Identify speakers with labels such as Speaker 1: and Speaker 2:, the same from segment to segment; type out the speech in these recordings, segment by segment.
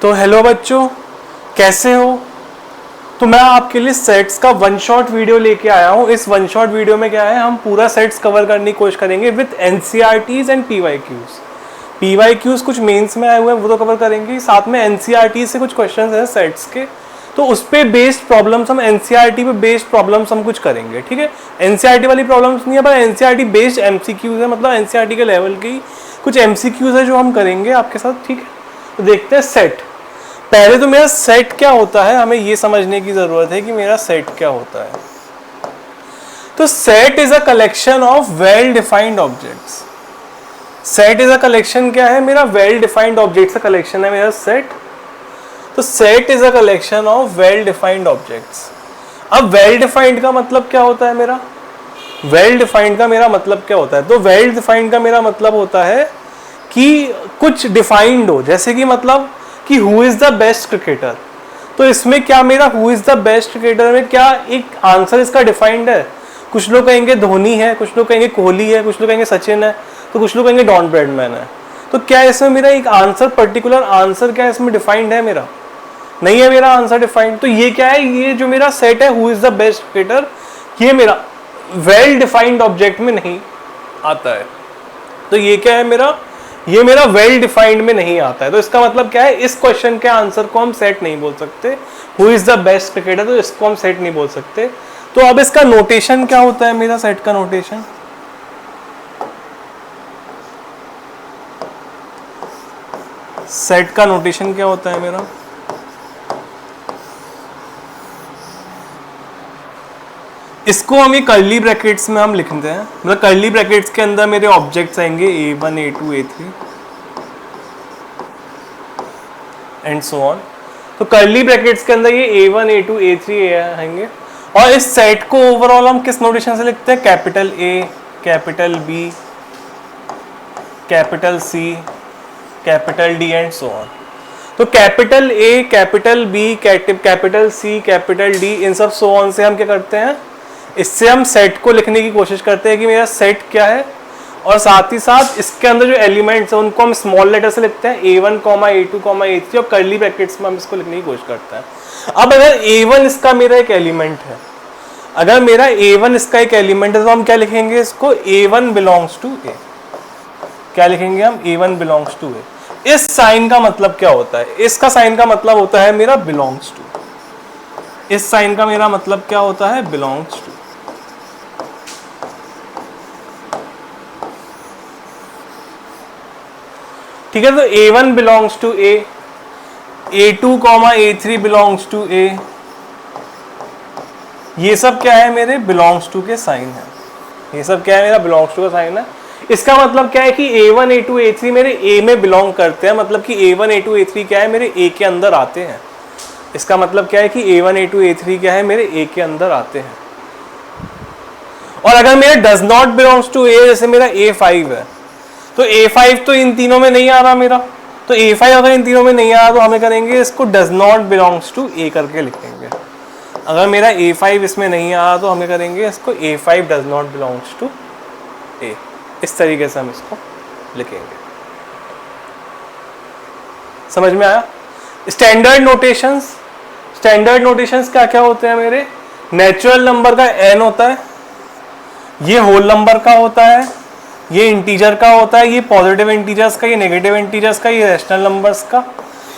Speaker 1: तो हेलो बच्चों, कैसे हो? तो मैं आपके लिए सेट्स का वन शॉट वीडियो लेके आया हूँ। इस वन शॉट वीडियो में क्या है, हम पूरा सेट्स कवर करने की कोशिश करेंगे with NCERTs and PYQs. PYQs कुछ मेंस में आए हुए हैं, वो तो कवर करेंगे, साथ में एनसीईआरटी से कुछ क्वेश्चंस हैं सेट्स के, तो उस पे बेस्ड प्रॉब्लम्स हम एनसीईआरटी पे बेस्ड प्रॉब्लम्स हम कुछ करेंगे। ठीक है, एनसीईआरटी वाली प्रॉब्लम्स नहीं है, पर एनसीईआरटी बेस्ड एमसीक्यूज है, मतलब एनसीईआरटी के लेवल की कुछ एमसीक्यूज है जो हम करेंगे आपके साथ। ठीक है, तो देखते हैं सेट। पहले तो मेरा सेट क्या होता है, हमें ये समझने की जरूरत है कि मेरा सेट क्या होता है। तो set is a collection of well defined objects. Set is a collection क्या है, मेरा वेल डिफाइंड ऑब्जेक्ट्स का कलेक्शन है मेरा सेट। तो set is a collection of well defined objects. अब वेल डिफाइंड का मतलब क्या होता है मेरा, वेल डिफाइंड का मेरा मतलब क्या होता है? तो वेल डिफाइंड का मेरा मतलब होता है कि कुछ डिफाइंड हो, जैसे कि मतलब कि who is the best cricketer. तो इसमें क्या मेरा who is the best cricketer में क्या एक आंसर इसका डिफाइंड है? कुछ लोग कहेंगे धोनी है, कुछ लोग कहेंगे कोहली है, कुछ लोग कहेंगे सचिन है, तो कुछ लोग कहेंगे डॉन ब्रैडमैन है। तो क्या इसमें मेरा एक आंसर, पर्टिकुलर आंसर क्या इसमें डिफाइंड है? मेरा नहीं है मेरा आंसर डिफाइंड। तो ये क्या है, ये जो मेरा सेट है who is the best cricketer, ये मेरा वेल डिफाइंड ऑब्जेक्ट में नहीं आता है। तो ये क्या है मेरा, ये मेरा वेल डिफाइंड में नहीं आता है। तो इसका मतलब क्या है, इस क्वेश्चन के आंसर को हम सेट नहीं बोल सकते। Who is the best cricketer, तो इसको हम सेट नहीं बोल सकते। तो अब इसका नोटेशन क्या होता है मेरा सेट का नोटेशन? सेट का नोटेशन क्या होता है मेरा? इसको हम ये कर्ली ब्रैकेट्स में हम लिखते हैं, मतलब कर्ली ब्रैकेट्स के अंदर मेरे ऑब्जेक्ट्स आएंगे A1 A2 A3 and so on. तो कर्ली ब्रैकेट्स के अंदर ये A1 A2 A3 आएंगे। और इस सेट को ओवरऑल हम किस नोटेशन से लिखते हैं? Capital A, capital B, capital C, capital D and so on. तो capital A, capital B, capital C, capital D, इन सब सो ऑन से हम क्या करते हैं, इससे हम सेट को लिखने की कोशिश करते हैं कि मेरा सेट क्या है। और साथ ही साथ इसके अंदर जो एलिमेंट्स हैं उनको हम स्मॉल लेटर से लिखते हैं, A1, A2, A3, और कर्ली ब्रैकेट्स में हम इसको लिखने की कोशिश करते हैं। अब अगर A1 इसका मेरा एक एलिमेंट है, अगर मेरा A1 इसका एक एलिमेंट है, तो हम क्या लिखेंगे इसको? A1 belongs to A। क्या लिखेंगे हम? A1 belongs to A। इस साइन का मतलब क्या होता है? इसका साइन का मतलब होता है मेरा बिलोंग्स टू। इस साइन का मेरा मतलब क्या होता है? Belongs to. ठीक है, तो A1 belongs to A, A2, A3 belongs to A, ये सब क्या है मेरे बिलोंग्स टू के साइन है। ये सब क्या है मेरा बिलोंग्स टू का साइन है। इसका मतलब क्या है कि A1 A2 A3 मेरे A में बिलोंग करते हैं, मतलब कि A1 A2 A3 क्या है मेरे A के अंदर आते हैं। इसका मतलब क्या है कि A1 A2 A3 क्या है मेरे A के अंदर आते हैं। और अगर मेरा does not belongs to A, जैसे मेरा A5 है, तो A5 तो इन तीनों में नहीं आ रहा मेरा, तो A5 अगर इन तीनों में नहीं आ रहा तो हमें करेंगे इसको does not belongs to A करके लिखेंगे। अगर मेरा A5 इसमें नहीं आ रहा तो हमें करेंगे इसको A5 does not belongs to A। इस तरीके से हम इसको लिखेंगे। समझ में आया? स्टैंडर्ड नोटेशंस, स्टैंडर्ड नोटेशंस क्या क्या होते हैं मेरे? नेचुरल नंबर का n होता है, ये होल नंबर का होता है, ये इंटीजर का होता है, ये पॉजिटिव इंटीजर्स का, ये नेगेटिव इंटीजर्स का, ये रैशनल नंबर्स का,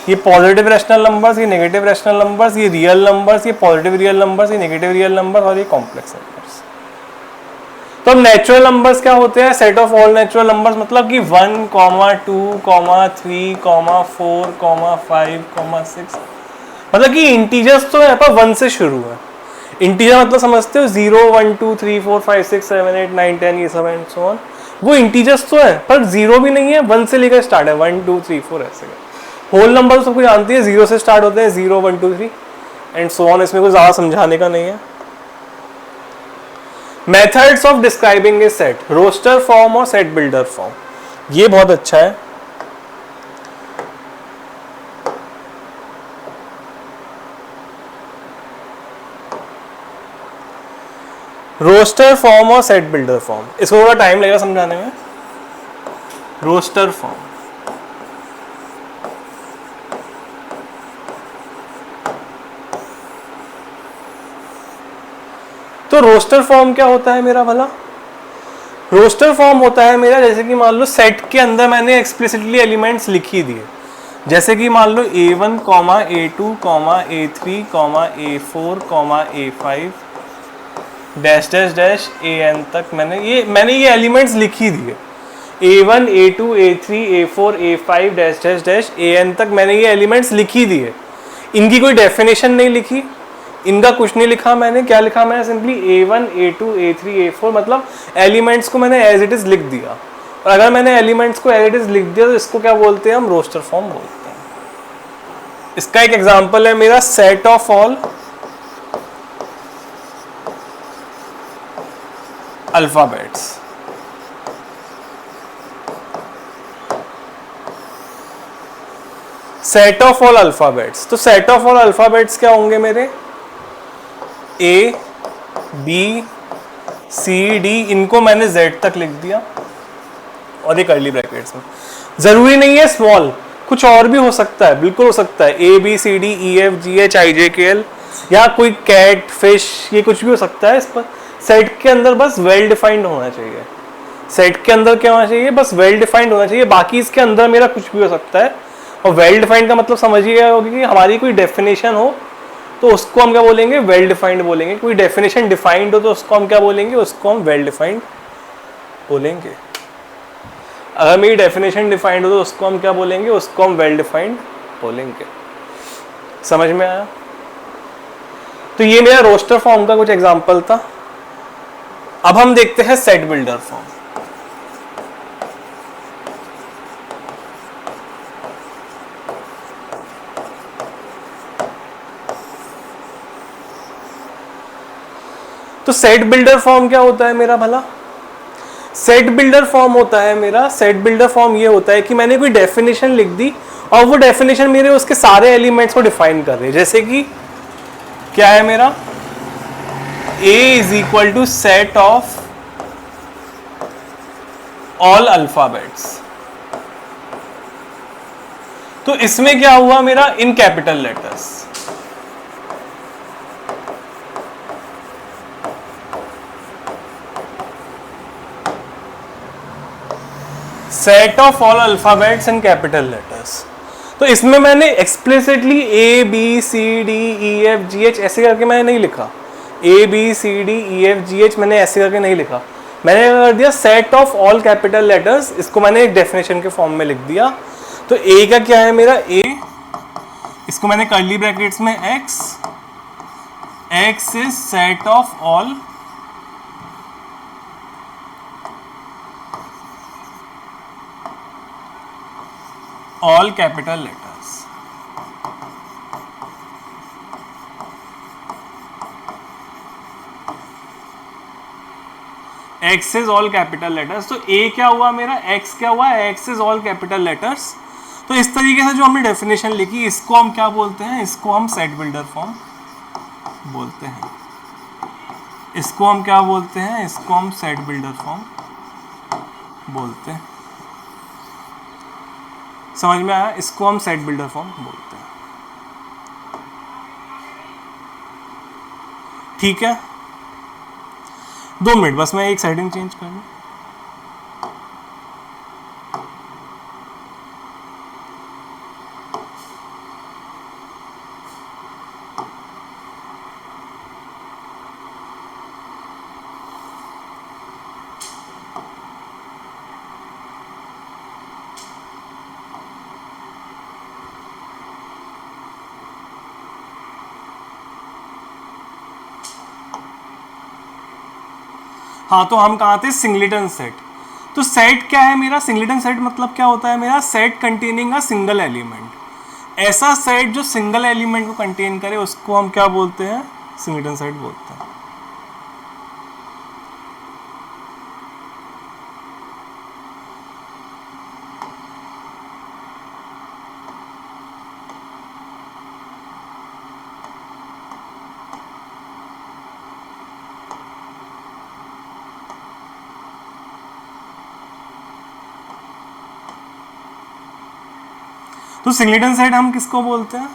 Speaker 1: ये पॉजिटिव रैशनल नंबर्स, ये नेगेटिव रैशनल नंबर्स, ये रियल नंबर्स, ये पॉजिटिव रियल नंबर्स, ये नेगेटिव रियल नंबर्स, और ये कॉम्प्लेक्स नंबर्स। तो नेचुरल नंबर्स क्या होते हैं? Set of all natural numbers, मतलब कि 1, 2, 3, 4, 5, 6, मतलब कि इंटीजर्स तो यहाँ पर 1 से शुरू है। इंटीजर मतलब समझते हो 0, 1, 2, 3, 4, 5, 6, 7, 8, 9, 10, ये सब एंड सो ऑन, वो इंटीजर्स तो है, पर 0 भी नहीं है, 1 से लेकर स्टार्ट है, 1, 2, 3, 4 ऐसे। होल नंबर तो सबको जानती है, 0 से स्टार्ट होते हैं, 0, 1, 2, 3 एंड सो ऑन। इसमें कुछ ज़्यादा समझाने का नहीं है। Methods of describing a set, roster form और सेट बिल्डर फॉर्म, ये बहुत अच्छा है। रोस्टर फॉर्म और सेट बिल्डर फॉर्म, इसको थोड़ा टाइम लगेगा समझाने में। रोस्टर फॉर्म, रोस्टर फॉर्म क्या होता है मेरा भला? रोस्टर फॉर्म होता है मेरा, जैसे कि मान लो सेट के अंदर मैंने एक्सप्लिसिटली एलिमेंट्स लिख ही दिए, जैसे कि मान लो A1, A2, A3, A4, A5 dash dash dash AN तक मैंने ये एलिमेंट्स लिख ही दिए। A1, A2, A3, A4, A5 dash dash dash AN तक मैंने ये एलिमेंट्स लिख ही दिए। इनकी कोई डेफिनेशन नहीं लिखी, इनका कुछ नहीं लिखा मैंने। क्या लिखा मैंने? Simply A1, A2, A3, A4 मतलब एलिमेंट्स को मैंने एज इट इज लिख दिया। और अगर मैंने एलिमेंट्स को एज इट इज लिख दिया तो इसको क्या बोलते हैं? हम रोस्टर फॉर्म बोलते हैं। इसका एक एग्जांपल है मेरा set of all alphabets. Set of all alphabets, तो सेट ऑफ ऑल अल्फाबेट्स क्या होंगे मेरे? A, B, C, D, इनको मैंने Z तक लिख दिया और ये कर्ली ब्रैकेट्स में। जरूरी नहीं है स्मॉल, कुछ और भी हो सकता है, बिल्कुल हो सकता है A, B, C, D, E, F, G, H, I, J, K, L या कोई कैट, फिश, ये कुछ भी हो सकता है। इस पर सेट के अंदर बस वेल डिफाइंड होना चाहिए। सेट के अंदर क्या होना चाहिए? बस वेल डिफाइंड होना चाहिए। बाकी इसके अंदर मेरा कुछ भी हो सकता है। और वेल डिफाइंड का मतलब समझिए होगी कि हमारी कोई डेफिनेशन हो तो उसको हम क्या बोलेंगे? वेल डिफाइंड बोलेंगे। कोई डेफिनेशन डिफाइंड हो तो उसको हम क्या बोलेंगे? उसको हम वेल डिफाइंड बोलेंगे। अगर मेरी डेफिनेशन डिफाइंड हो तो उसको हम क्या बोलेंगे? उसको हम वेल डिफाइंड बोलेंगे। समझ में आया? तो ये मेरा रोस्टर फॉर्म का कुछ एग्जांपल था। अब हम देखते हैं सेट बिल्डर फॉर्म। तो सेट बिल्डर फॉर्म क्या होता है मेरा भला? सेट बिल्डर फॉर्म होता है मेरा, सेट बिल्डर फॉर्म ये होता है कि मैंने कोई डेफिनेशन लिख दी और वो डेफिनेशन मेरे उसके सारे एलिमेंट्स को डिफाइन कर रही है। जैसे कि क्या है मेरा? A is equal to set of all alphabets. तो इसमें क्या हुआ मेरा? In capital letters. Set of all alphabets in capital letters. तो इसमें मैंने explicitly A, B, C, D, E, F, G, H ऐसे करके मैंने नहीं लिखा। A, B, C, D, E, F, G, H मैंने ऐसे करके नहीं लिखा। मैंने कर दिया set of all capital letters, इसको मैंने एक डेफिनेशन के फॉर्म में लिख दिया। तो A का क्या है मेरा? A, इसको मैंने कर्ली ब्रैकेट्स में X, X is set of all capital letters. X is all capital letters. तो A क्या हुआ मेरा? X क्या हुआ? X is all capital letters. तो इस तरीके से जो हमने डेफिनेशन लिखी इसको हम क्या बोलते हैं? इसको हम सेट बिल्डर फॉर्म बोलते हैं। इसको हम क्या बोलते हैं? इसको हम सेट बिल्डर फॉर्म बोलते हैं। समझ में आया? इसको हम सेट बिल्डर फॉर्म बोलते हैं। ठीक है, 2 मिनट बस, मैं एक सेटिंग चेंज कर लूं। हाँ, तो हम कहाँ थे? Singleton set. तो सेट क्या है मेरा? सिंगलेटन सेट मतलब क्या होता है मेरा? Set containing a single element. ऐसा सेट जो सिंगल एलिमेंट को कंटेन करे उसको हम क्या बोलते हैं? सिंगलेटन सेट बोलते हैं। तो सिंगलेटन सेट हम किसको बोलते हैं?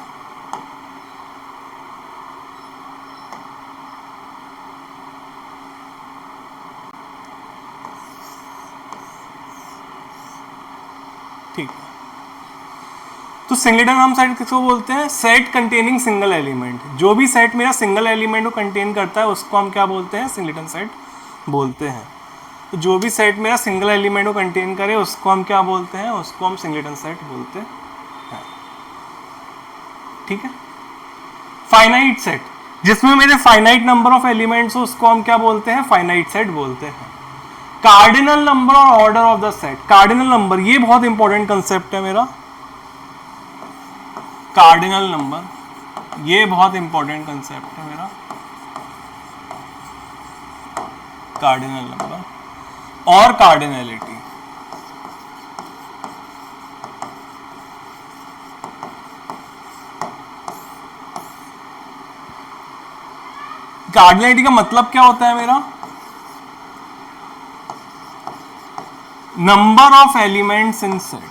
Speaker 1: ठीक है, तो सिंगलेटन हम सेट किसको बोलते हैं? Set containing single element. जो भी सेट मेरा सिंगल एलिमेंट को कंटेन करता है उसको हम क्या बोलते हैं? सिंगलेटन सेट बोलते हैं। तो जो भी सेट मेरा सिंगल एलिमेंट को कंटेन करे उसको हम क्या बोलते हैं? उसको हम सिंगलेटन सेट बोलते हैं। ठीक है। फाइनाइट सेट, जिसमें मेरे फाइनाइट नंबर ऑफ एलिमेंट्स हो उसको हम क्या बोलते हैं? फाइनाइट सेट बोलते हैं। कार्डिनल नंबर और order of the set. Cardinal number, ये बहुत इंपॉर्टेंट कंसेप्ट है मेरा। कार्डिनल नंबर, ये बहुत इंपॉर्टेंट कंसेप्ट है मेरा। कार्डिनल नंबर और कार्डिनलिटी। कार्डिनलिटी का मतलब क्या होता है मेरा? Number of elements in set.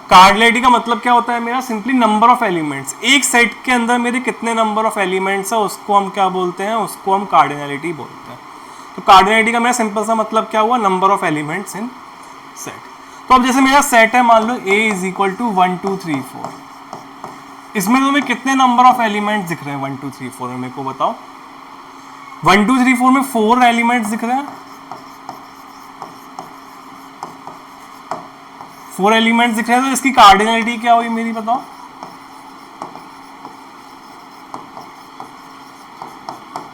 Speaker 1: Cardinality का मतलब क्या होता है मेरा? Simply number of elements. एक सेट के अंदर मेरे कितने नंबर ऑफ एलिमेंट्स है उसको हम क्या बोलते हैं? उसको हम कार्डिनलिटी बोलते हैं। तो कार्डिनलिटी का मेरा सिंपल सा मतलब क्या हुआ? Number of elements in set. तो अब जैसे मेरा सेट है, मान लो a इज इक्वल टू 1 2 3 4, इसमें तुम्हें कितने नंबर ऑफ एलिमेंट्स दिख रहे हैं 1 2 3 4 में? मेरे को बताओ। 1 2 3 4 में 4 एलिमेंट्स दिख रहे हैं। 4 एलिमेंट्स दिख रहे हैं, तो इसकी कार्डिनलिटी क्या हुई मेरी? बताओ।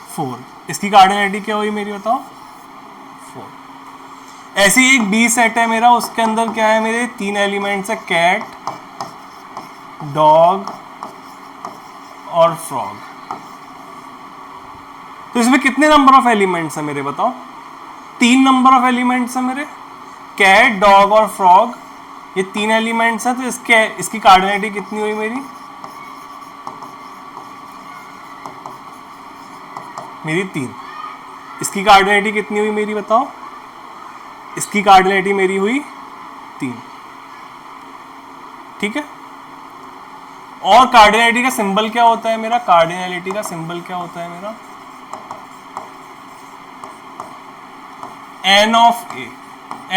Speaker 1: 4। इसकी कार्डिनलिटी क्या हुई मेरी? बताओ। 4। ऐसी एक बी सेट है मेरा, उसके अंदर क्या है? मेरे 3 एलिमेंट्स है, कैट, डॉग और फ्रॉग। तो इसमें कितने नंबर ऑफ एलिमेंट्स है मेरे? बताओ। 3 नंबर ऑफ एलिमेंट्स है मेरे, कैट, डॉग और फ्रॉग, ये 3 एलिमेंट्स है। तो इसकी कार्डिनलिटी कितनी हुई मेरी? मेरी 3। इसकी कार्डिनलिटी कितनी हुई मेरी? बताओ। इसकी कार्डिनलिटी मेरी हुई 3। ठीक है। और कार्डिनलिटी का सिंबल क्या होता है मेरा? कार्डिनलिटी का सिंबल क्या होता है मेरा? N of A,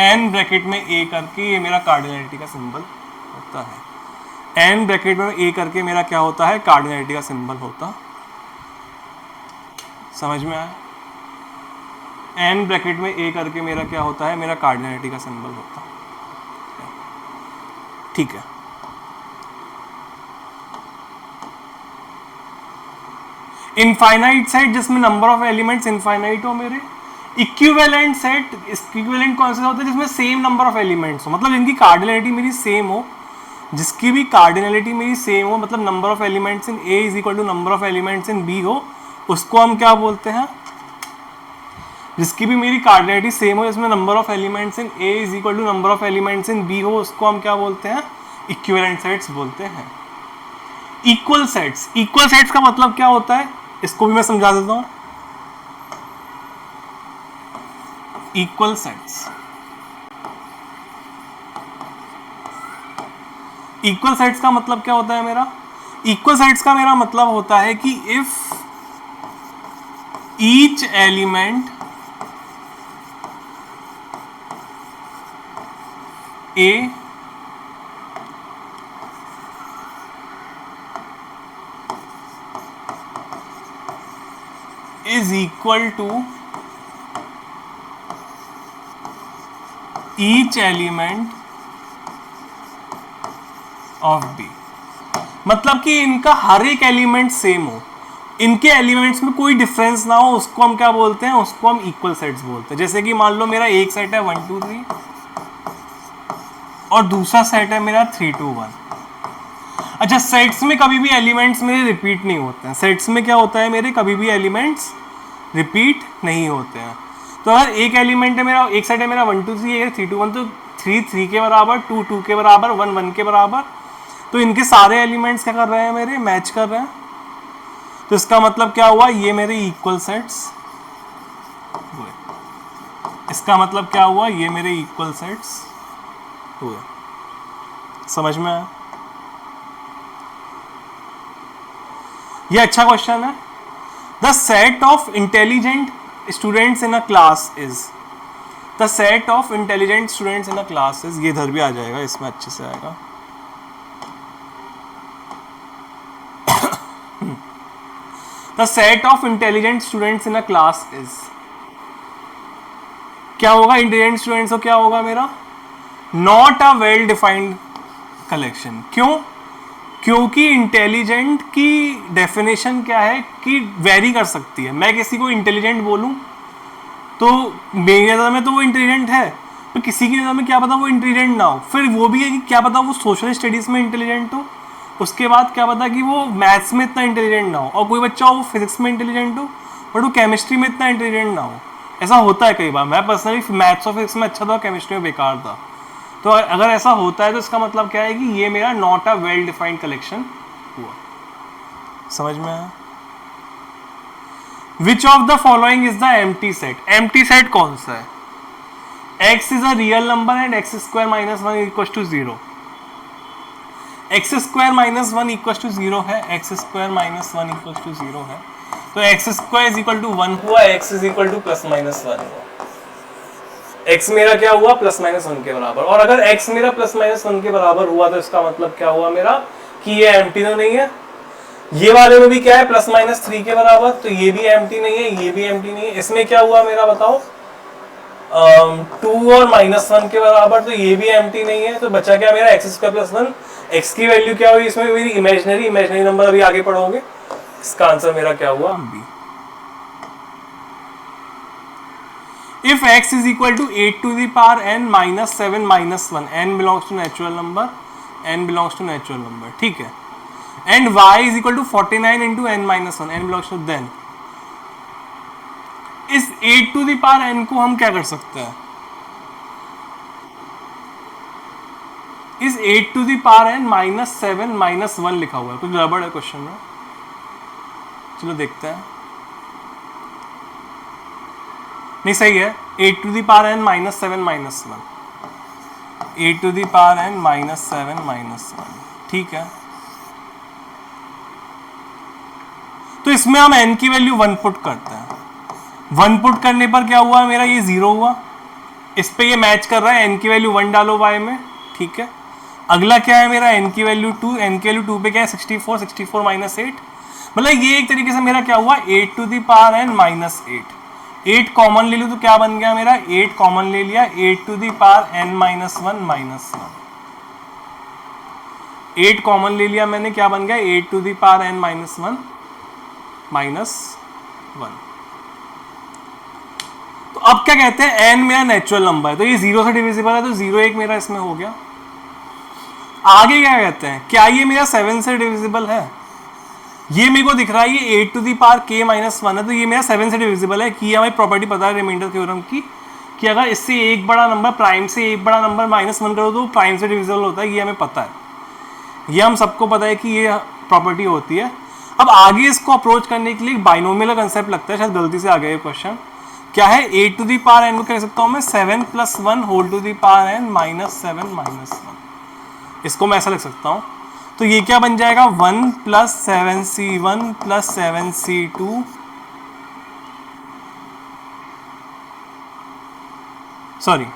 Speaker 1: n bracket में ए करके ये मेरा कार्डिनलिटी का सिंबल होता है। एन ब्रैकेट में ए करके मेरा क्या होता है? कार्डिनलिटी का सिंबल होता। समझ में आया? एन ब्रैकेट में ए करके मेरा क्या होता है? मेरा कार्डिनलिटी का सिंबल होता। ठीक है। इनफाइनाइट सेट, जिसमें नंबर ऑफ एलिमेंट्स इनफाइनाइट हो मेरे। इक्विवेलेंट सेट, इक्विवेलेंट कौन सा होता है? जिसमें सेम नंबर ऑफ एलिमेंट्स हो, मतलब इनकी कार्डिनलिटी मेरी सेम हो। जिसकी भी कार्डिनलिटी मेरी सेम हो, मतलब number of elements in A is equal to number of elements in B हो, उसको हम क्या बोलते हैं? जिसकी भी मेरी कार्डिनलिटी सेम हो, जिसमें number of elements in A is equal to number of elements in B हो, उसको हम क्या बोलते हैं? इक्विवेलेंट सेट्स बोलते हैं। इक्वल सेट्स, इक्वल सेट्स का मतलब क्या होता है? इसको भी मैं समझा देता हूं। इक्वल सेट्स, इक्वल सेट्स का मतलब क्या होता है मेरा? इक्वल सेट्स का मेरा मतलब होता है कि if each element A is equal to each element of B, मतलब कि इनका हर एक एलिमेंट सेम हो, इनके एलिमेंट्स में कोई डिफरेंस ना हो, उसको हम क्या बोलते हैं? उसको हम इक्वल सेट्स बोलते हैं। जैसे कि मान लो मेरा एक सेट है 1 2 3 और दूसरा सेट है मेरा 3 2 1। अच्छा, सेट्स में कभी भी एलिमेंट्स मेरे रिपीट नहीं होते हैं। सेट्स में क्या होता है मेरे? कभी भी एलिमेंट्स रिपीट नहीं होते हैं। तो अगर एक एलिमेंट है मेरा, एक सेट है मेरा 1 2 3, 3 2 1, तो 3 3 के बराबर, 2 2 के बराबर, 1 1 के बराबर, तो इनके सारे एलिमेंट्स क्या कर रहे हैं मेरे? मैच कर रहे हैं। तो इसका मतलब क्या हुआ? ये मेरे इक्वल सेट्स हुए। इसका मतलब क्या हुआ? ये मेरे इक्वल सेट्स हुए। समझ में आया? ये अच्छा क्वेश्चन है। The set of intelligent students in a class is, the set of intelligent students in a class is, ये इधर भी आ जाएगा, इसमें अच्छे से आएगा। The set of intelligent students in a class is, क्या होगा इंटेलिजेंट स्टूडेंट्स को, क्या होगा मेरा, not a well defined collection. क्यों? क्योंकि इंटेलिजेंट की डेफिनेशन क्या है कि वेरी कर सकती है। मैं किसी को इंटेलिजेंट बोलूं तो मेरी नज़र में तो वो इंटेलिजेंट है, तो किसी की नज़र में क्या पता वो इंटेलिजेंट ना हो। फिर वो भी है कि क्या पता वो सोशल स्टडीज़ में इंटेलिजेंट हो, उसके बाद क्या पता कि वो मैथ्स में इतना इंटेलिजेंट ना हो, और कोई बच्चा हो वो फिजिक्स में इंटेलिजेंट हो बट वो केमिस्ट्री में इतना इंटेलिजेंट ना हो। ऐसा होता है कई बार। मैं पर्सनली मैथ्स और फिजिक्स में अच्छा था, केमिस्ट्री में बेकार था। तो अगर ऐसा होता है तो इसका मतलब क्या है कि ये मेरा not a well defined collection हुआ। समझ में आया? Which of the following is the empty set? Empty set कौन सा है? x is a real number and x square minus one equal to zero. X square minus one equal to zero है, x square minus one equal to zero है, तो x square is equal to one हुआ, x is equal to plus minus one हुआ। x मेरा क्या हुआ, plus minus one के बराबर। और अगर x मेरा प्लस माइनस वन के बराबर हुआ तो इसका मतलब क्या हुआ मेरा कि ये एम्प्टी तो नहीं है। ये वाले में भी क्या है, प्लस माइनस थ्री के बराबर, तो ये भी एम्प्टी नहीं है, ये भी एम्प्टी नहीं है। इसमें क्या हुआ मेरा बताओ, टू और माइनस वन के बराबर, तो ये भी एम्प्टी नहीं है। तो बचा क्या मेरा, x square plus one. X की वैल्यू क्या हुई इसमें मेरी, इमेजिनरी नंबर, अभी आगे पढ़ोगे। इसका आंसर मेरा क्या हुआ, B. If x is equal to 8 to the power n minus 7 minus 1, n belongs to natural number, n belongs to natural number, ठीक है। And y is equal to 49 into n minus 1, n belongs to, then इस 8 to the power n को हम क्या कर सकते हैं, इस 8 to the power n minus 7 minus 1 लिखा हुआ है, कुछ गड़बड़ है क्वेश्चन में, चलो देखते हैं। नहीं सही है, 8 to the power n minus 7 minus 1, 8 to the power n minus 7 minus 1, ठीक है। तो इसमें हम n की वैल्यू 1 पुट करते हैं। 1 पुट करने पर क्या हुआ मेरा, ये 0 हुआ। इस पे ये मैच कर रहा है, n की वैल्यू 1 डालो y में, ठीक है। अगला क्या है मेरा, n की वैल्यू 2, n की वैल्यू 2 पे क्या है 64, 64 माइनस 8, मतलब ये एक तरीके से मेरा क्या हुआ, 8 to the power n minus 8। 8 common ले लूँ तो क्या बन गया मेरा, 8 कॉमन ले लिया, 8 to the power n minus 1 minus 1। 8 common ले लिया मैंने, क्या बन गया, 8 to the power n minus 1 minus 1। तो अब क्या कहते हैं, n मेरा नेचुरल नंबर है, तो ये 0 से डिविजिबल है, तो 0 एक मेरा इसमें हो गया। आगे क्या कहते हैं, क्या ये मेरा 7 से डिविजिबल है? ये मेरे को दिख रहा है ये 8 to the power k minus 1 है, तो ये मेरा 7 से डिविजिबल है। कि हमें प्रॉपर्टी पता है रिमाइंडर थ्योरम की, कि अगर इससे एक बड़ा नंबर प्राइम से एक बड़ा नंबर माइनस 1 करो तो प्राइम से डिविजिबल होता है, ये हमें पता है, ये हम सबको पता है कि ये प्रॉपर्टी होती है। अब आगे इसको अप्रोच करने के लिए बाइनोमियल कंसेप्ट लगता है, शायद गलती से आ गया ये क्वेश्चन। क्या है, 8 to the power n को कह सकता हूँ मैं 7 plus 1 whole to the power n minus 7 minus 1, इसको मैं ऐसा लिख सकता हूँ। तो ये क्या बन जाएगा, 1 plus 7c1 plus 7c2 sorry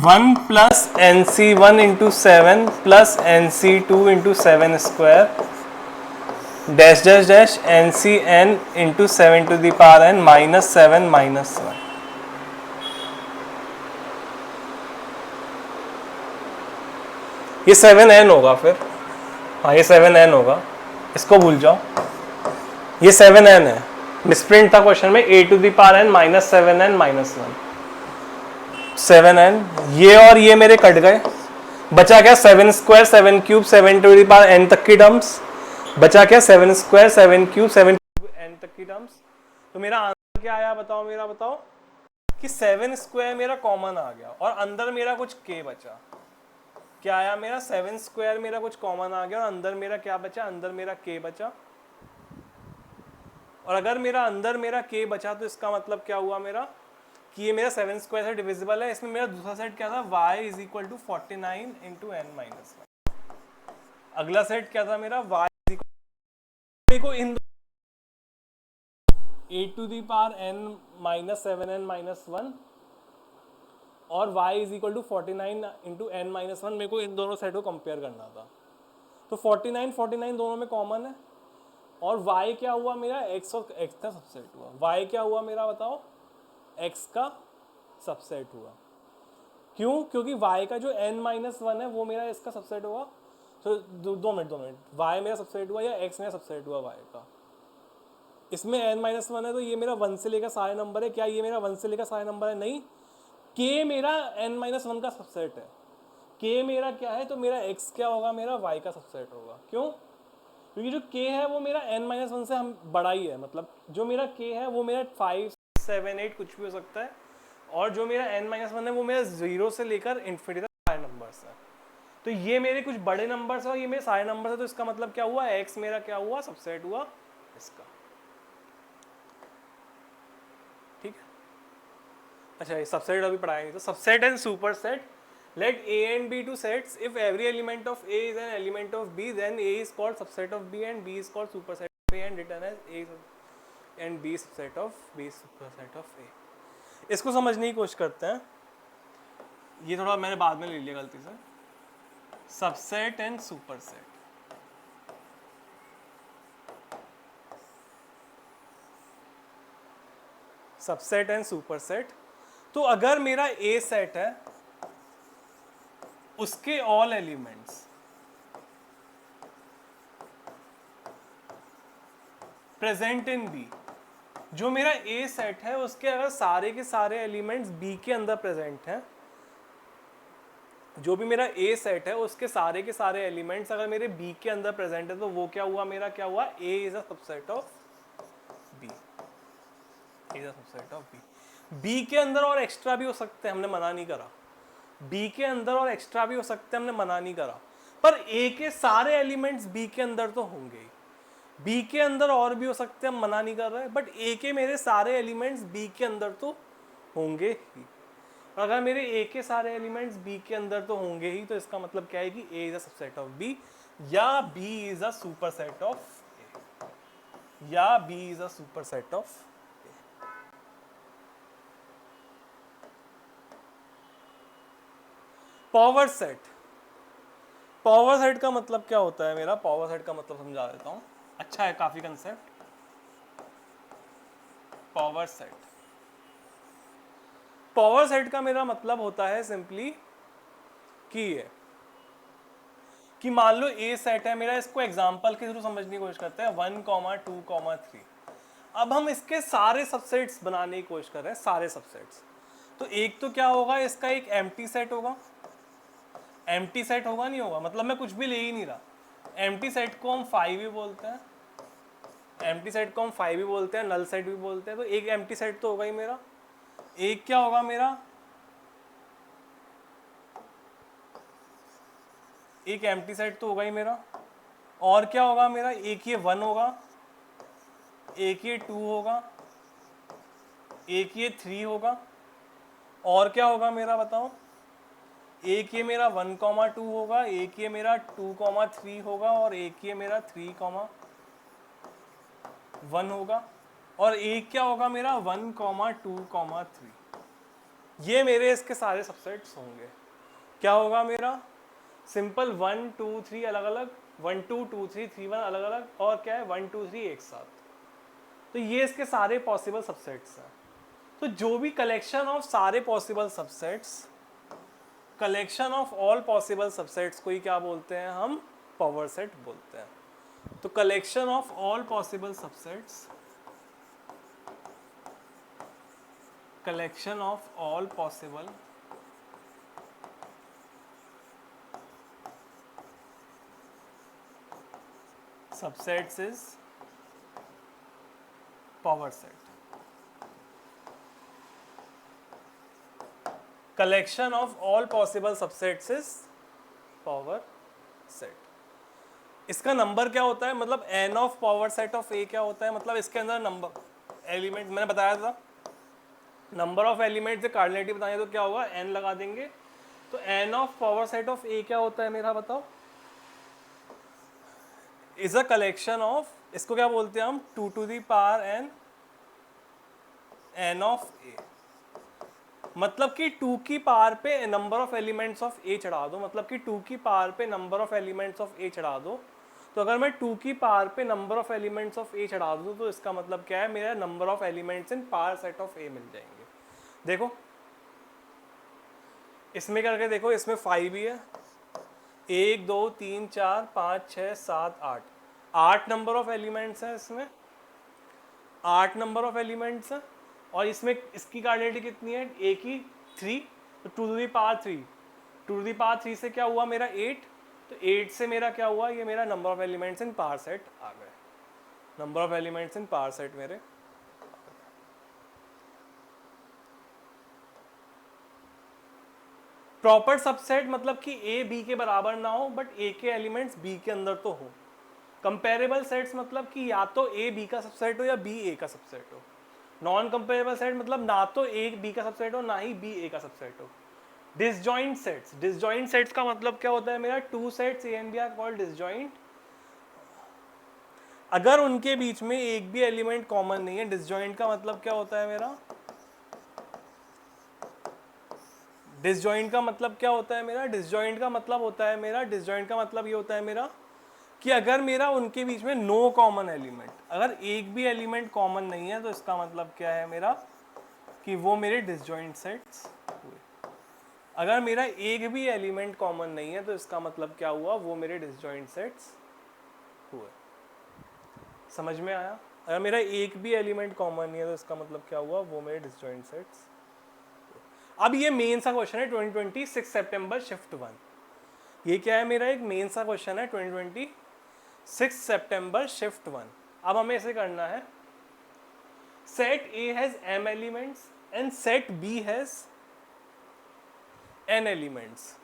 Speaker 1: 1 plus nc1 into 7 plus nc2 into 7 square dash dash dash ncn into 7 to the power n minus 7 minus 1। ये 7n होगा फिर, हाँ ये 7n होगा, इसको भूल जाओ, ये 7n है। मिसप्रिंट था क्वेश्चन में, a to the power n minus 7n minus 1, 7n। ये और ये मेरे कट गए, बचा क्या, 7 square 7 cube 7 to the power n तक की टर्म्स, बचा क्या 7 स्क्वायर 7 क्यूब 7 n तक की टर्म्स। तो मेरा आंसर क्या आया बताओ, मेरा बताओ कि 7 स्क्वायर मेरा कॉमन आ गया और अंदर मेरा कुछ k बचा। क्या आया मेरा, 7 स्क्वायर मेरा कुछ कॉमन आ गया और अंदर मेरा क्या बचा, अंदर मेरा k बचा। और अगर मेरा अंदर मेरा k बचा तो इसका मतलब क्या हुआ मेरा, कि ये मेरा 7 स्क्वायर से डिविजिबल है। इसमें मेरा दूसरा सेट क्या था, y is equal to 49 into n minus 1। अगला सेट क्या था मेरा, y मेरे को in a to the power n minus 7n minus 1 और y is equal to 49 into n minus 1, मेरे को इन दोनों सेट को कंपेयर करना था। तो 49 49 दोनों में कॉमन है, और y क्या हुआ मेरा, x और x का सबसेट हुआ। y क्या हुआ मेरा बताओ, x का सबसेट हुआ। क्यों, क्योंकि y का जो n माइनस 1 है वो मेरा इसका सबसेट होगा। तो दो मिनट y मेरा सबसेट हुआ या x मेरा सबसेट हुआ y का। इसमें n माइनस 1 है तो ये मेरा 1 से लेकर सारे नंबर है। क्या ये मेरा 1 से लेकर सारे नंबर है? नहीं, k मेरा n माइनस 1 का सबसेट है। k मेरा क्या है, तो मेरा x क्या होगा, मेरा y का सबसेट होगा। क्यों, क्योंकि जो k है वो मेरा n माइनस 1 से हम बड़ा ही है, मतलब जो मेरा k है वो मेरा 5 7 8 कुछ भी हो सकता है, और जो मेरा n माइनस 1 है वो मेरा 0 से लेकर इन्फिनिटी तक सारे नंबर्स है। तो ये मेरे कुछ बड़े नंबर्स है और ये मेरे सारे नंबर्स है, तो इसका मतलब क्या हुआ, x मेरा क्या हुआ, सबसेट हुआ इसका। ठीक है, अच्छा ये सबसेट अभी पढ़ाया नहीं, तो subset and super set, let a and b to sets, if every element of a is an element of b, then a is called subset of b and b is called superset of a and written as a and b subset of b superset of a। इसको समझने की कोशिश करते हैं, ये थोड़ा मैंने बाद में ले लिया गलती से। Subset and superset, subset and superset. तो अगर मेरा ए सेट है, उसके all elements present in B, जो मेरा ए सेट है उसके अगर सारे के सारे एलिमेंट्स बी के अंदर प्रेजेंट हैं, जो भी मेरा ए सेट है उसके सारे के सारे एलिमेंट्स अगर मेरे बी के अंदर प्रेजेंट है, तो वो क्या हुआ, मेरा क्या हुआ, A is a subset of B, is a subset of B. B के अंदर और एक्स्ट्रा भी हो सकते हैं, हमने मना नहीं करा। बी के अंदर और एक्स्ट्रा भी हो सकते हैं, हमने मना नहीं करा, पर ए के सारे एलिमेंट्स बी के अंदर तो होंगे ही। बी के अंदर और भी हो सकते हैं, हम मना नहीं कर रहे, बट ए के मेरे सारे एलिमेंट्स बी के अंदर तो होंगे ही। अगर मेरे ए के सारे एलिमेंट्स बी के अंदर तो होंगे ही, तो इसका मतलब क्या है कि A is a subset of B, या B is a superset of A, या B is a superset of A. Power set, power set का मतलब क्या होता है मेरा, पावर सेट का मतलब समझा देता हूं, अच्छा है काफी concept. Power set, power set का मेरा मतलब होता है सिंपली कि मान लो ए सेट है मेरा, इसको एग्जांपल के थ्रू समझने की कोशिश करते हैं, 1, 2, 3। अब हम इसके सारे सबसेट्स बनाने की कोशिश कर रहे हैं, सारे सबसेट्स। तो एक तो क्या होगा, इसका एक एम्प्टी सेट होगा। एम्प्टी सेट होगा, नहीं होगा, मतलब मैं कुछ भी ले ही नहीं रहा। एम्प्टी सेट को हम 5 भी बोलते हैं, एम्प्टी सेट को हम 5 भी बोलते हैं, नल सेट भी बोलते हैं। तो एक एम्प्टी सेट तो होगा ही मेरा। एक क्या होगा मेरा, एक एम्प्टी सेट तो होगा ही मेरा। और क्या होगा मेरा, एक ये 1 होगा, एक ये 2 होगा, एक ये 3 होगा, और क्या होगा मेरा बताओ, एक ये मेरा 1, 2 होगा, एक ये मेरा 2, 3 होगा, और एक ये मेरा 3, 1 होगा, और एक क्या होगा मेरा 1, 2, 3। ये मेरे इसके सारे सबसेट्स होंगे। क्या होगा मेरा, सिंपल 1, 2, 3 अलग अलग, 1, 2, 2, 3, 3, 1 अलग अलग, और क्या है 1, 2, 3 एक साथ। तो ये इसके सारे पॉसिबल सबसेट्स हैं। तो जो भी कलेक्शन ऑफ सारे possible subsets, collection of all possible subsets को ही क्या बोलते हैं हम, पावर सेट बोलते हैं। तो collection of all possible subsets, collection of all possible subsets is power set. Collection of all possible subsets is power set. इसका नंबर क्या होता है, मतलब n of power set of a क्या होता है, मतलब इसके अंदर नंबर एलिमेंट मैंने बताया था, नंबर ऑफ एलिमेंट से कार्डिनलिटी बताएं तो क्या होगा, n लगा देंगे। तो n of power set of a क्या होता है मेरा बताओ, इज अ कलेक्शन ऑफ, इसको क्या बोलते हैं हम, 2 to the power n of a, मतलब कि 2 की पावर पे number of elements of a चढ़ा दो, मतलब कि 2 की पावर पे number of elements of a चढ़ा दो। तो अगर मैं 2 की पावर पे number of elements of a चढ़ा दूँ तो इसका मतलब क्या है, मेरा number of elements in power set of a मिल जाएंगे। देखो इसमें करके देखो, इसमें 5 ही है, 1 2 3 4 5 6 7 8, 8 नंबर ऑफ एलिमेंट्स हैं इसमें, 8 नंबर ऑफ एलिमेंट्स हैं। और इसमें इसकी कार्डिनलिटी कितनी है, ए की 3, तो 2 to the power 3, 2 to the power 3 से क्या हुआ मेरा 8, तो 8 से मेरा क्या हुआ, ये मेरा number of elements in power set आ गए, number of elements in power set मेरे। प्रॉपर सबसेट मतलब कि ए बी के बराबर ना हो बट ए के एलिमेंट्स बी के अंदर तो हो। कंपेरेबल सेट्स मतलब कि या तो ए बी का सबसेट हो या बी ए का सबसेट हो। नॉन कंपेरेबल सेट मतलब ना तो ए बी का सबसेट हो ना ही बी ए का सबसेट हो। डिसजॉइंट सेट्स, डिसजॉइंट सेट्स का मतलब क्या होता है मेरा, 2 sets A and B are called disjoint अगर उनके बीच में एक भी एलिमेंट कॉमन नहीं है। डिसजॉइंट का मतलब क्या होता है मेरा, डिसजॉइंट का मतलब क्या होता है मेरा, डिसजॉइंट का मतलब होता है मेरा, डिसजॉइंट का मतलब ये होता है मेरा कि अगर मेरा उनके बीच में नो कॉमन एलिमेंट, अगर एक भी एलिमेंट कॉमन नहीं है तो इसका मतलब क्या है मेरा, कि वो मेरे डिसजॉइंट सेट्स हुए। अगर मेरा एक भी एलिमेंट कॉमन नहीं है तो इसका मतलब क्या हुआ, वो मेरे डिसजॉइंट सेट्स हुए। समझ में आया? अगर मेरा एक भी एलिमेंट कॉमन नहीं है तो इसका मतलब क्या हुआ, वो मेरे डिसजॉइंट सेट्स। अब ये मेन सा क्वेश्चन है 2026 सितंबर शिफ्ट 1। ये क्या है मेरा, एक मेन सा क्वेश्चन है 2026 सितंबर शिफ्ट 1। अब हमें ऐसे करना है, set A has m elements and set B has n elements.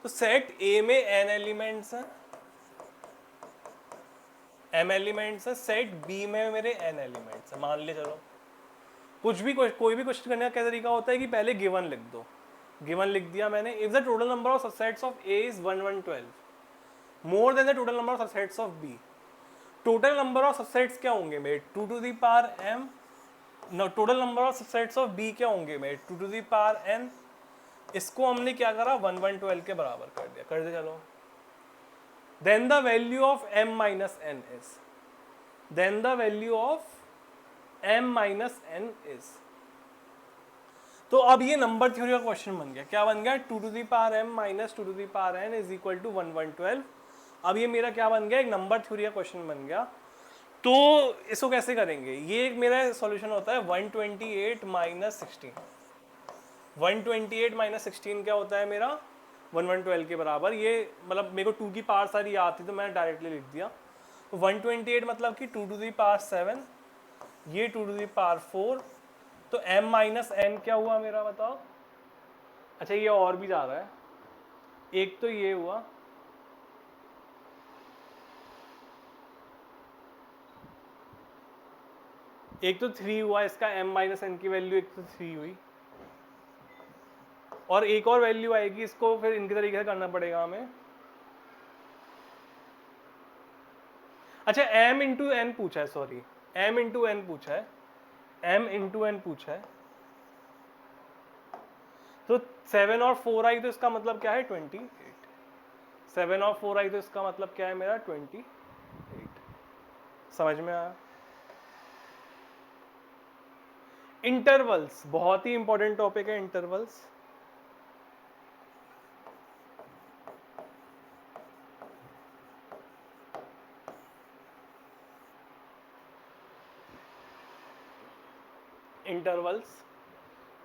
Speaker 1: तो सेट ए में n एलिमेंट्स हैं, m एलिमेंट्स है, सेट बी में मेरे n एलिमेंट्स है। मान ले चलो कुछ भी कोई भी क्वेश्चन करने का क्या तरीका होता है कि पहले गिवन लिख दो। गिवन लिख दिया मैंने, if the total number of subsets of A is 1112 more than the total number of subsets of B. Total number of subsets क्या होंगे मेरे, 2 to the power m। Total number of subsets of B क्या होंगे मेरे, 2 to the power n। इसको हमने क्या करा, 1112 के बराबर कर दे चलो। Then the value of m minus n is, then the value of m minus n is. तो अब ये नंबर थ्योरी का क्वेश्चन बन गया। क्या बन गया, 2 to the power m minus 2 to the power n is equal to 1112। अब ये मेरा क्या बन गया, एक नंबर थ्योरी का क्वेश्चन बन गया। तो इसको कैसे करेंगे, ये एक मेरा सॉल्यूशन होता है 128 माइनस 16। 128 माइनस 16 क्या होता है मेरा, 1112 के बराबर। ये मतलब मेरे को 2 की पावर सारी याद थी तो मैंने डायरेक्टली लिख दिया। तो 128 मतलब कि 2 टू दी पावर 7, ये 2 टू दी पावर 4। तो m माइनस n क्या हुआ मेरा बताओ। अच्छा ये और भी जा रहा है, एक तो ये हुआ, एक तो 3 हुआ, इसका m माइनस n की वैल्यू एक तो 3 हुई, और एक और वैल्यू आएगी, इसको फिर इनके तरीके से करना पड़ेगा हमें। अच्छा m इंटू एन पूछा है, सॉरी m इंटू एन पूछा है, m इंटू एन पूछा है। तो 7 और 4 आई तो इसका मतलब क्या है 28। 7 और 4 आई तो इसका मतलब क्या है मेरा 28। समझ में आया? इंटरवल्स बहुत ही इंपॉर्टेंट टॉपिक है, इंटरवल्स। इंटरवल्स,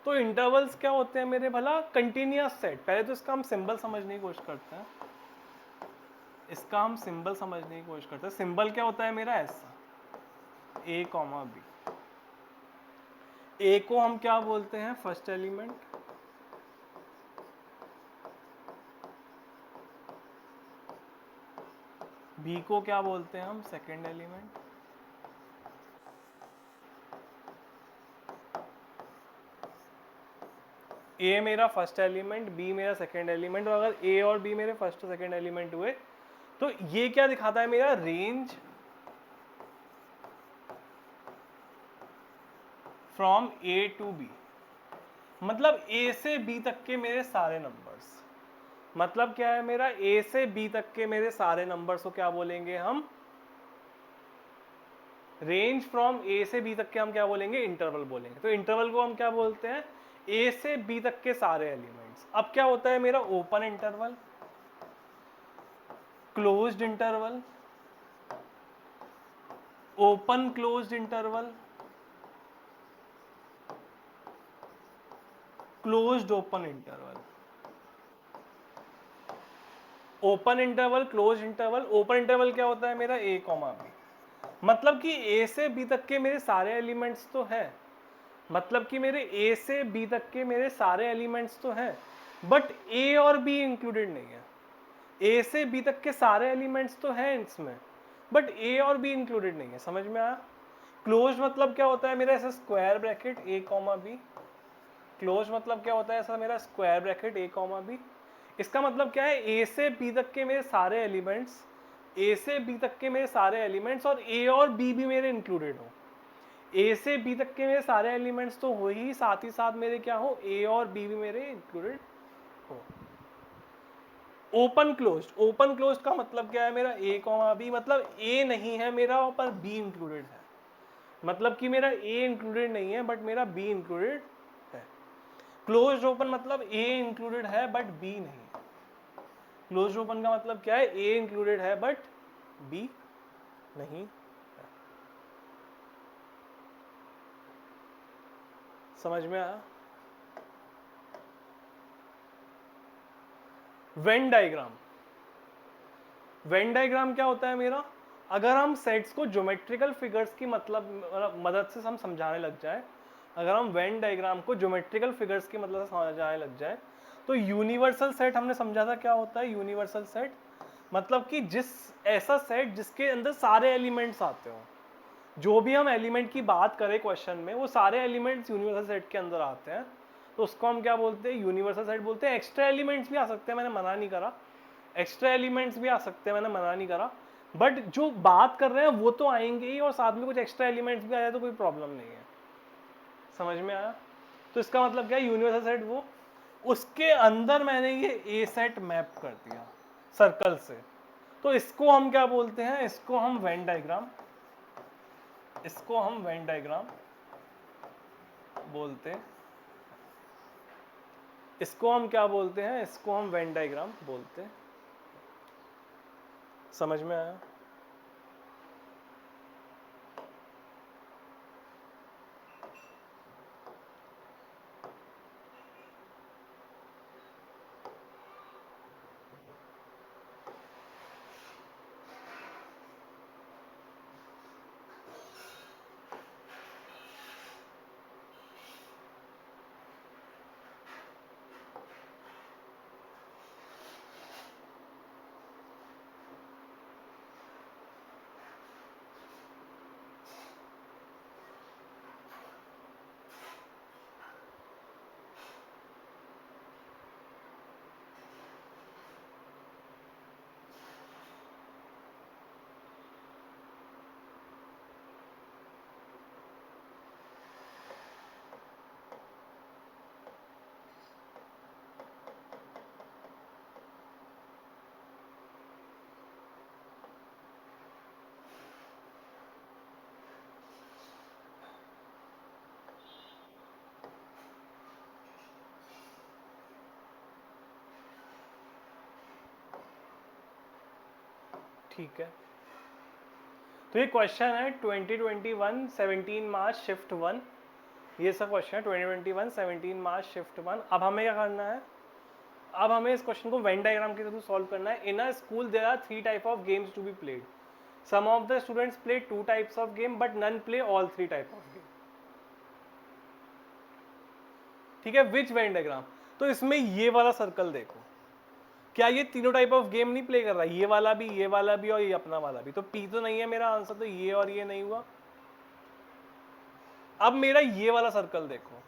Speaker 1: तो इंटरवल्स क्या होते हैं मेरे भला, कंटिन्यूअस सेट। पहले तो इसका हम सिंबल समझने की कोशिश करते हैं, इसका हम सिंबल समझने की कोशिश करते हैं। सिंबल क्या होता है मेरा, ऐसा a कॉमा बी। ए को हम क्या बोलते हैं, फर्स्ट एलिमेंट, बी को क्या बोलते हैं हम, सेकेंड एलिमेंट। ए मेरा फर्स्ट एलिमेंट, बी मेरा सेकेंड एलिमेंट, और अगर ए और बी मेरे फर्स्ट और सेकेंड एलिमेंट हुए तो ये क्या दिखाता है मेरा, range from A to B, मतलब ए से बी तक के मेरे सारे नंबर्स, मतलब क्या है मेरा, ए से बी तक के मेरे सारे नंबर्स को क्या बोलेंगे हम, रेंज फ्रॉम ए से बी तक के हम क्या बोलेंगे, इंटरवल बोलेंगे। तो इंटरवल को हम क्या बोलते हैं, ए से बी तक के सारे एलिमेंट्स। अब क्या होता है मेरा, open interval, closed interval, open closed interval, closed open interval, open interval, close interval. Open interval क्या होता है मेरा, ए कॉमा बी, मतलब कि ए से बी तक के मेरे सारे एलिमेंट्स तो है, मतलब कि मेरे ए से बी तक के मेरे सारे एलिमेंट्स तो हैं, बट ए और बी इंक्लूडेड नहीं है। ए से बी तक के सारे एलिमेंट्स तो हैं इसमें, बट ए और बी इंक्लूडेड नहीं है। समझ में आया? क्लोज मतलब क्या होता है मेरा, ऐसा स्क्वायर ब्रैकेट ए कॉमा बी, क्लोज मतलब क्या होता है, ऐसा मेरा स्क्वायर ब्रैकेट ए कॉमा बी। इसका मतलब क्या है, ए से बी तक के मेरे सारे एलिमेंट्स, ए से बी तक के मेरे सारे एलिमेंट्स और ए और बी भी मेरे इंक्लूडेड हो। ए से बी तक के मेरे सारे एलिमेंट्स तो हो ही साथ मेरे क्या हो, ए और बी भी मेरे इंक्लूडेड हो। ओपन क्लोज्ड, ओपन क्लोज्ड का मतलब क्या है मेरा, ए कॉमा बी, मतलब ए नहीं है मेरा पर बी इंक्लूडेड है, मतलब कि मेरा ए इंक्लूडेड नहीं है बट मेरा बी इंक्लूडेड है। क्लोज्ड ओपन मतलब ए इंक्लूडेड है बट बी नहीं। क्लोज्ड ओपन का मतलब क्या है, ए इंक्लूडेड है बट बी नहीं। समझ में आया? वेन डायग्राम, वेन डायग्राम क्या होता है मेरा, अगर हम सेट्स को ज्योमेट्रिकल फिगर्स की मतलब मदद से हम समझाने लग जाए, अगर हम वेन डायग्राम को ज्योमेट्रिकल फिगर्स की मतलब से समझाने लग जाए, तो यूनिवर्सल सेट हमने समझा था क्या होता है। यूनिवर्सल सेट मतलब कि जिस ऐसा सेट जिसके अंदर सारे एलिमेंट्स आते हो, जो भी हम एलिमेंट की बात करें क्वेश्चन में, वो सारे एलिमेंट्स यूनिवर्सल सेट के अंदर आते हैं, तो उसको हम क्या बोलते हैं, यूनिवर्सल सेट बोलते हैं। एक्स्ट्रा एलिमेंट्स भी आ सकते हैं, मैंने मना नहीं करा, एक्स्ट्रा एलिमेंट्स भी आ सकते हैं, मैंने मना नहीं करा, बट जो बात कर रहे हैं वो तो आएंगे ही, और साथ में कुछ एक्स्ट्रा एलिमेंट्स भी आ जाए तो कोई प्रॉब्लम नहीं है। समझ में आया? तो इसका मतलब क्या है, यूनिवर्सल सेट वो, उसके अंदर मैंने ये ए सेट मैप कर दिया सर्कल से, तो इसको हम क्या बोलते हैं, इसको हम वेन डायग्राम, इसको हम वेन डायग्राम बोलते हैं। इसको हम क्या बोलते हैं, इसको हम वेन डायग्राम बोलते हैं। समझ में आया? ठीक है, तो ये क्वेश्चन है 2021 17 मार्च शिफ्ट 1, ये सब क्वेश्चन है 2021 17 मार्च शिफ्ट 1। अब हमें क्या करना है, अब हमें इस क्वेश्चन को वेन डायग्राम के थ्रू सॉल्व करना है। In a school there are 3 type of games to be played, some of the students play 2 types of game but none play all 3 type of game. ठीक है, which Venn diagram, तो इसमें ये वाला circle देखो, क्या ये तीनों टाइप ऑफ गेम नहीं प्ले कर रहा, ये वाला भी, ये वाला भी और ये अपना वाला भी, तो पी तो नहीं है मेरा आंसर, तो ये और ये नहीं हुआ। अब मेरा ये वाला सर्कल देखो,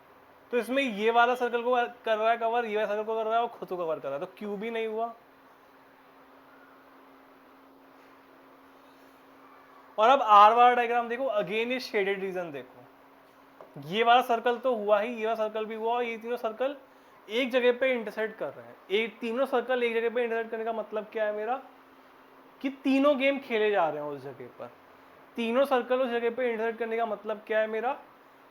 Speaker 1: तो इसमें ये वाला सर्कल को कर रहा है कवर, ये वाला सर्कल को कर रहा है और खुद को कवर कर रहा है, तो क्यू भी नहीं हुआ। और अब आर वाला डायग्राम देखो, अगेन ये शेडेड रीजन देखो, ये वाला सर्कल तो हुआ ही, ये वाला सर्कल भी हुआ, और ये तीनों सर्कल एक जगह पे इंटरसेक्ट कर रहे हैं। एक तीनों सर्कल एक जगह पे इंटरसेक्ट करने का मतलब क्या है मेरा, कि तीनों गेम खेले जा रहे हैं उस जगह पर। तीनों सर्कल उस जगह पे इंटरसेक्ट करने का मतलब क्या है मेरा,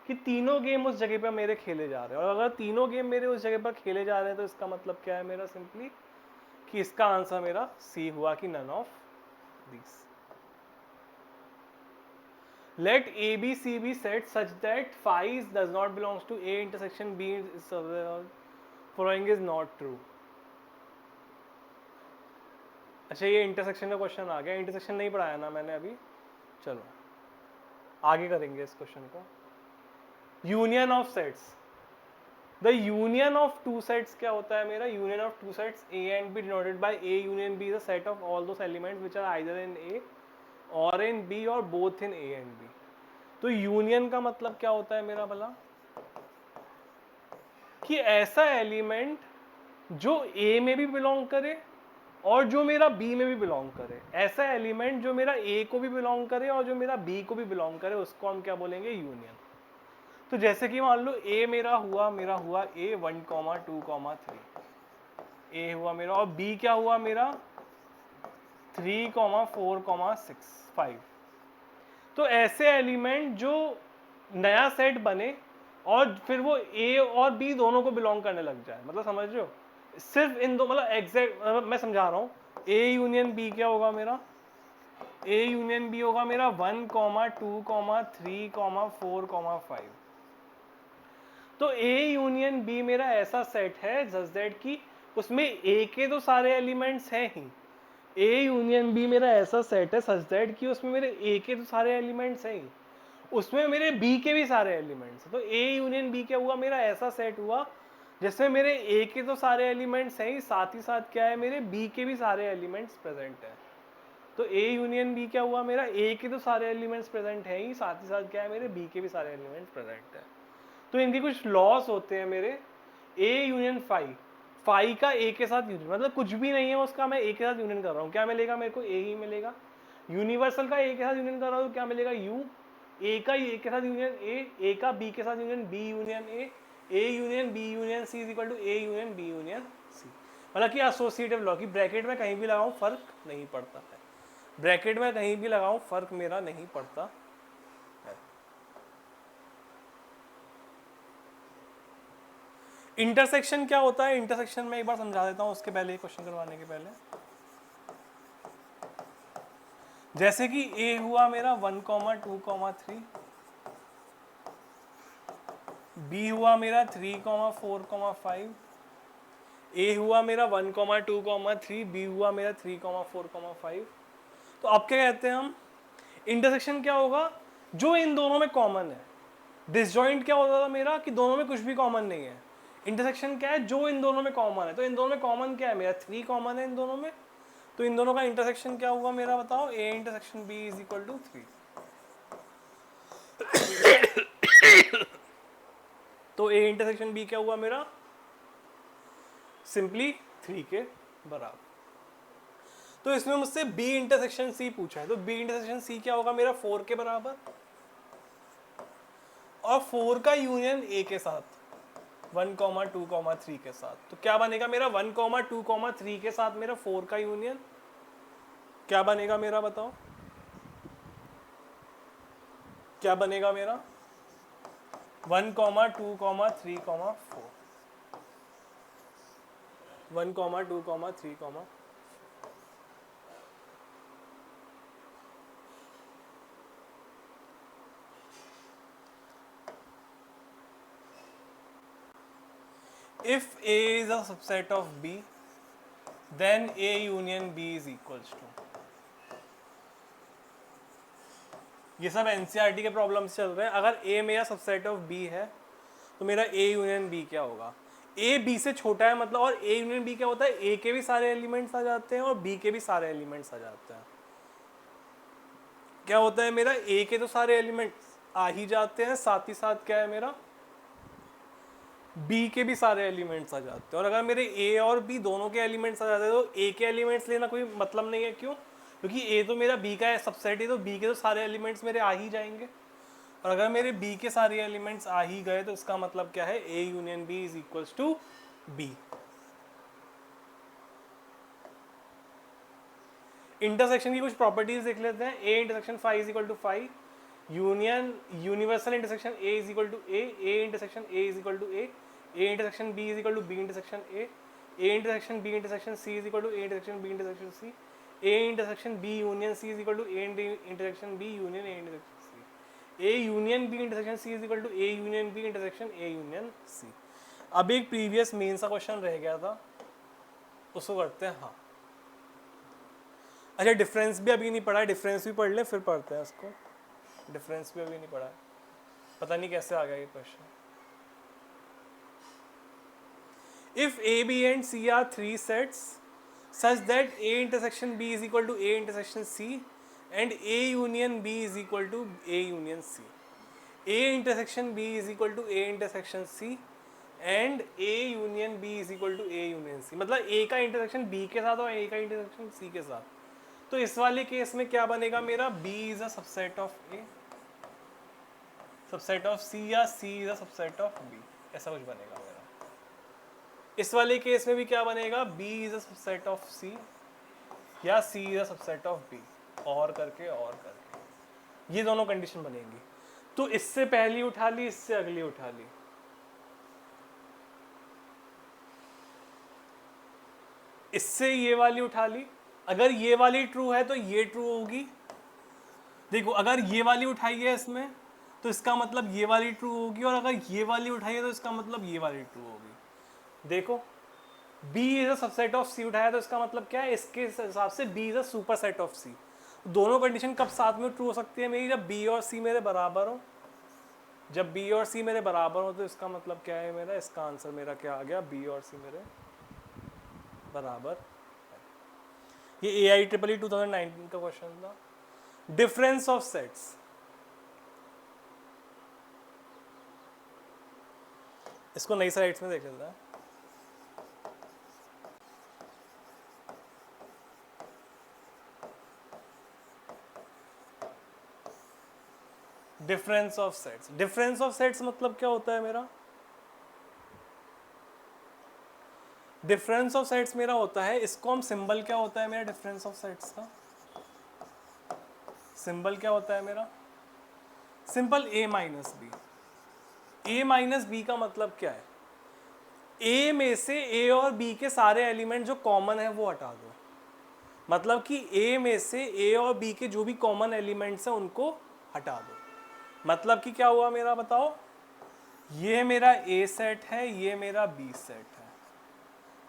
Speaker 1: कि तीनों गेम उस जगह पर मेरे खेले जा रहे हैं। और अगर तीनों गेम मेरे उस जगह पर खेले जा रहे हैं तो इसका मतलब क्या है मेरा, सिंपली कि इसका आंसर मेरा सी हुआ कि none of these. Let A B C be set such that phi does not belongs to A intersection B is following is not true. अच्छा, ये इंटरसेक्शन का क्वेश्चन आ गया। इंटरसेक्शन नहीं पढ़ाया ना मैंने अभी, चलो आगे करेंगे इस क्वेश्चन को। Union of sets, the union of two sets क्या होता है मेरा, union of two sets A and B denoted by A union B is a set of all those elements which are either in A और in B और both in A and B। तो union का मतलब क्या होता है मेरा भला, कि ऐसा एलिमेंट जो A में भी बिलोंग करे और जो मेरा B में भी बिलोंग करे, ऐसा एलिमेंट जो मेरा A को भी बिलोंग करे और जो मेरा B को भी बिलोंग करे, उसको हम क्या बोलेंगे, यूनियन। तो जैसे कि मान लो A मेरा हुआ A 1, 2, 3, A हुआ मेरा, और B क्या हुआ मेरा 3, 4, 6, 5। तो ऐसे एलिमेंट जो नया सेट बने और फिर वो A और B दोनों को बिलोंग करने लग जाए, मतलब समझ रहे हो, सिर्फ इन दो, मतलब एग्जैक्ट, मैं समझा रहा हूँ। A यूनियन B क्या होगा मेरा, A यूनियन B होगा मेरा 1, 2, 3, 4, 5। तो A यूनियन B मेरा ऐसा सेट है जस्ट दैट कि उसमें A के तो सारे एलिमेंट्स हैं ही, A यूनियन B मेरा ऐसा सेट है सच दैट कि उसमें मेरे A के तो सारे एलिमेंट्स हैं ही, उसमें मेरे B के भी सारे एलिमेंट्स हैं। तो A यूनियन B क्या हुआ मेरा, ऐसा सेट हुआ जिसमें मेरे A के तो सारे एलिमेंट्स हैं ही, साथ ही साथ क्या है, मेरे B के भी सारे एलिमेंट्स प्रेजेंट हैं। तो A यूनियन B क्या हुआ मेरा, A के तो सारे एलिमेंट्स प्रेजेंट हैं ही, साथ ही साथ क्या है, मेरे B के भी सारे एलिमेंट्स प्रेजेंट हैं। तो इनके कुछ लॉस होते हैं मेरे, A यूनियन फाई का A के साथ यूनियन, मतलब कुछ भी नहीं है उसका, मैं A के साथ यूनियन कर रहा हूँ, क्या मिलेगा मेरे को, A ही मिलेगा। यूनिवर्सल का A के साथ यूनियन कर रहा हूँ तो क्या मिलेगा, U। A का A के साथ यूनियन A का B के साथ union B union A union B union C is equal to A union B union C। मतलब कि एसोसिएटिव लॉ की ब्रैकेट में कहीं भी लगाऊं फर्क नहीं पड़ता है, ब्रैकेट में कहीं भी लगाऊं फर्क मेरा नहीं पड़ता है। इंटरसेक्शन क्या होता है, इंटरसेक्शन में एक बार समझा देता हूं उसके पहले, क्वेश्चन करवाने के पहले। जैसे कि A हुआ मेरा 1, 2, 3, B हुआ मेरा 3, 4, 5, A हुआ मेरा 1, 2, 3, B हुआ मेरा 3, 4, 5। तो अब क्या कहते हैं हम, इंटरसेक्शन क्या होगा, जो इन दोनों में कॉमन है। डिसजॉइंट क्या होता था मेरा, कि दोनों में कुछ भी कॉमन नहीं है। इंटरसेक्शन क्या है, जो इन दोनों में कॉमन है। तो इन दोनों में कॉमन क्या है मेरा, 3 कॉमन है इन दोनों में, तो इन दोनों का इंटरसेक्शन क्या हुआ मेरा, बताओ, A intersection B is equal to 3। तो A इंटरसेक्शन B क्या हुआ मेरा, सिंपली 3 के बराबर। तो इसमें मुझसे B इंटरसेक्शन C पूछा है, तो B इंटरसेक्शन C क्या होगा मेरा, 4 के बराबर, और 4 का यूनियन A के साथ 1, 2, 3 के साथ। तो क्या बनेगा मेरा, 1, 2, 3 के साथ मेरा 4 का यूनियन क्या बनेगा मेरा, बताओ क्या बनेगा मेरा, 1, 2, 3, 4, 1, 2, 3, 4। If A is a subset of B, then A union B is equals to, ये सब एनसीईआरटी के प्रॉब्लम्स चल रहे हैं। अगर A मेरा सबसेट ऑफ B है तो मेरा A यूनियन B क्या होगा, A B से छोटा है मतलब, और A यूनियन B क्या होता है, A के भी सारे एलिमेंट्स आ जाते हैं और B के भी सारे एलिमेंट्स आ जाते हैं। क्या होता है मेरा, A के तो सारे एलिमेंट्स आ ही जाते हैं, साथ ही साथ क्या है मेरा, B के भी सारे एलिमेंट्स आ जाते हैं। और अगर मेरे A और B दोनों के एलिमेंट्स आ जाते हैं तो A के एलिमेंट्स लेना कोई मतलब नहीं है, क्यों, क्योंकि ए तो मेरा बी का सबसेट है, तो बी के तो सारे एलिमेंट्स मेरे आ ही जाएंगे, और अगर मेरे बी के सारे एलिमेंट्स आ ही गए तो इसका मतलब क्या है, A union B is equals to B. Intersection की कुछ प्रॉपर्टीज देख लेते हैं। A intersection five is equal to five, union universal intersection A is equal to A intersection A is equal to A intersection B is equal to B intersection A intersection B intersection C is equal to A intersection B intersection C, A intersection B union C is equal to A intersection B union A intersection C, A union B intersection C is equal to A union B intersection A union C. अब एक previous main सा question रह गया था, उसको करते हैं। हाँ अच्छा, डिफरेंस भी अभी नहीं पढ़ा है, डिफरेंस भी पढ़ ले फिर पढ़ते हैं इसको। डिफरेंस भी अभी नहीं पढ़ा है, पता नहीं कैसे आ गया ये question. If A B and C are three sets such that A intersection B is equal to A intersection C and A union B is equal to A union C, A intersection B is equal to A intersection C and A union B is equal to A union C, मतलब A का intersection B के साथ और ए का intersection C के साथ। तो इस वाले केस में क्या बनेगा मेरा, B is a subset of A, subset of C, या C is a subset of B, ऐसा कुछ बनेगा मेरा। इस वाले केस में भी क्या बनेगा, B is a subset of C या C is a subset of B, और करके ये दोनों कंडीशन बनेंगी। तो इससे पहली उठा ली, इससे अगली उठा ली। इससे ये वाली उठा ली, अगर ये वाली ट्रू है तो ये ट्रू होगी। देखो अगर ये वाली उठाई है इसमें तो इसका मतलब ये वाली ट्रू होगी, और अगर ये वाली उठाई है तो इसका मतलब ये वाली ट्रू होगी। देखो B is a subset of C उठाया तो इसका मतलब क्या है, इसके हिसाब से B is a super set of C। दोनों कंडीशन कब साथ में ट्रू हो सकती है मेरी, जब B और C मेरे बराबर हो। जब B और C मेरे बराबर हो तो इसका मतलब क्या है मेरा, इसका आंसर मेरा क्या आ गया, B और C मेरे बराबर। ये AIEEE 2019 का क्वेश्चन था। डिफरेंस ऑफ सेट्स, इसको नई स्लाइड्स में देख लेते हैं। Difference of sets, difference of sets मतलब क्या होता है मेरा, डिफरेंस ऑफ सेट्स मेरा होता है, इसको हम सिंबल क्या होता है मेरा डिफरेंस ऑफ सेट्स का, सिंबल क्या होता है मेरा, simple A minus B. A minus B का मतलब क्या है, A में से A और B के सारे एलिमेंट जो कॉमन है वो हटा दो, मतलब कि A में से A और B के जो भी कॉमन एलिमेंट्स हैं उनको हटा दो। मतलब कि क्या हुआ मेरा, बताओ, ये मेरा A सेट है, ये मेरा B सेट है,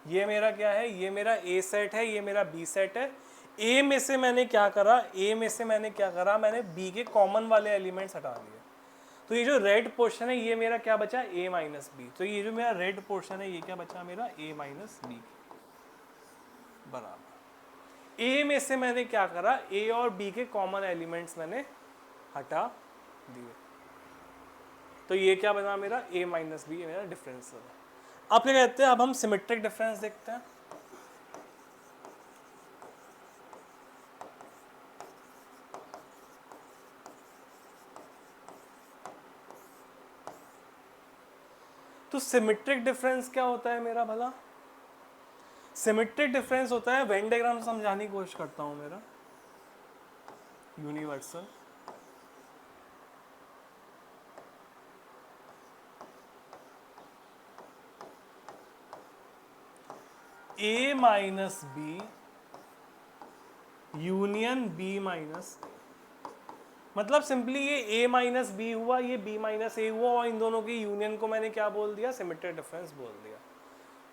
Speaker 1: ये मेरा क्या है, ये मेरा A सेट है, ये मेरा B सेट है। A में से मैंने क्या करा, मैंने B के कॉमन वाले एलिमेंट्स हटा दिए। तो ये जो रेड पोर्शन है ये मेरा क्या बचा, A माइनस बी। तो ये जो मेरा रेड पोर्शन है ये क्या बचा मेरा, A माइनस बी बराबर। A में से मैंने क्या करा, A और B के कॉमन एलिमेंट्स मैंने हटा दिए। तो ये क्या बना मेरा, A माइनस बी मेरा डिफरेंस है। अब क्या कहते हैं, अब हम सिमेट्रिक डिफरेंस देखते हैं। तो सिमेट्रिक डिफरेंस क्या होता है मेरा भला, सिमेट्रिक डिफरेंस होता है, वेन डायग्राम समझाने की कोशिश करता हूं मेरा, universal A minus B union B minus, मतलब सिंपली ये A माइनस बी हुआ, ये B माइनस ए हुआ, और इन दोनों की यूनियन को मैंने क्या बोल दिया, सिमेट्रिक डिफरेंस बोल दिया।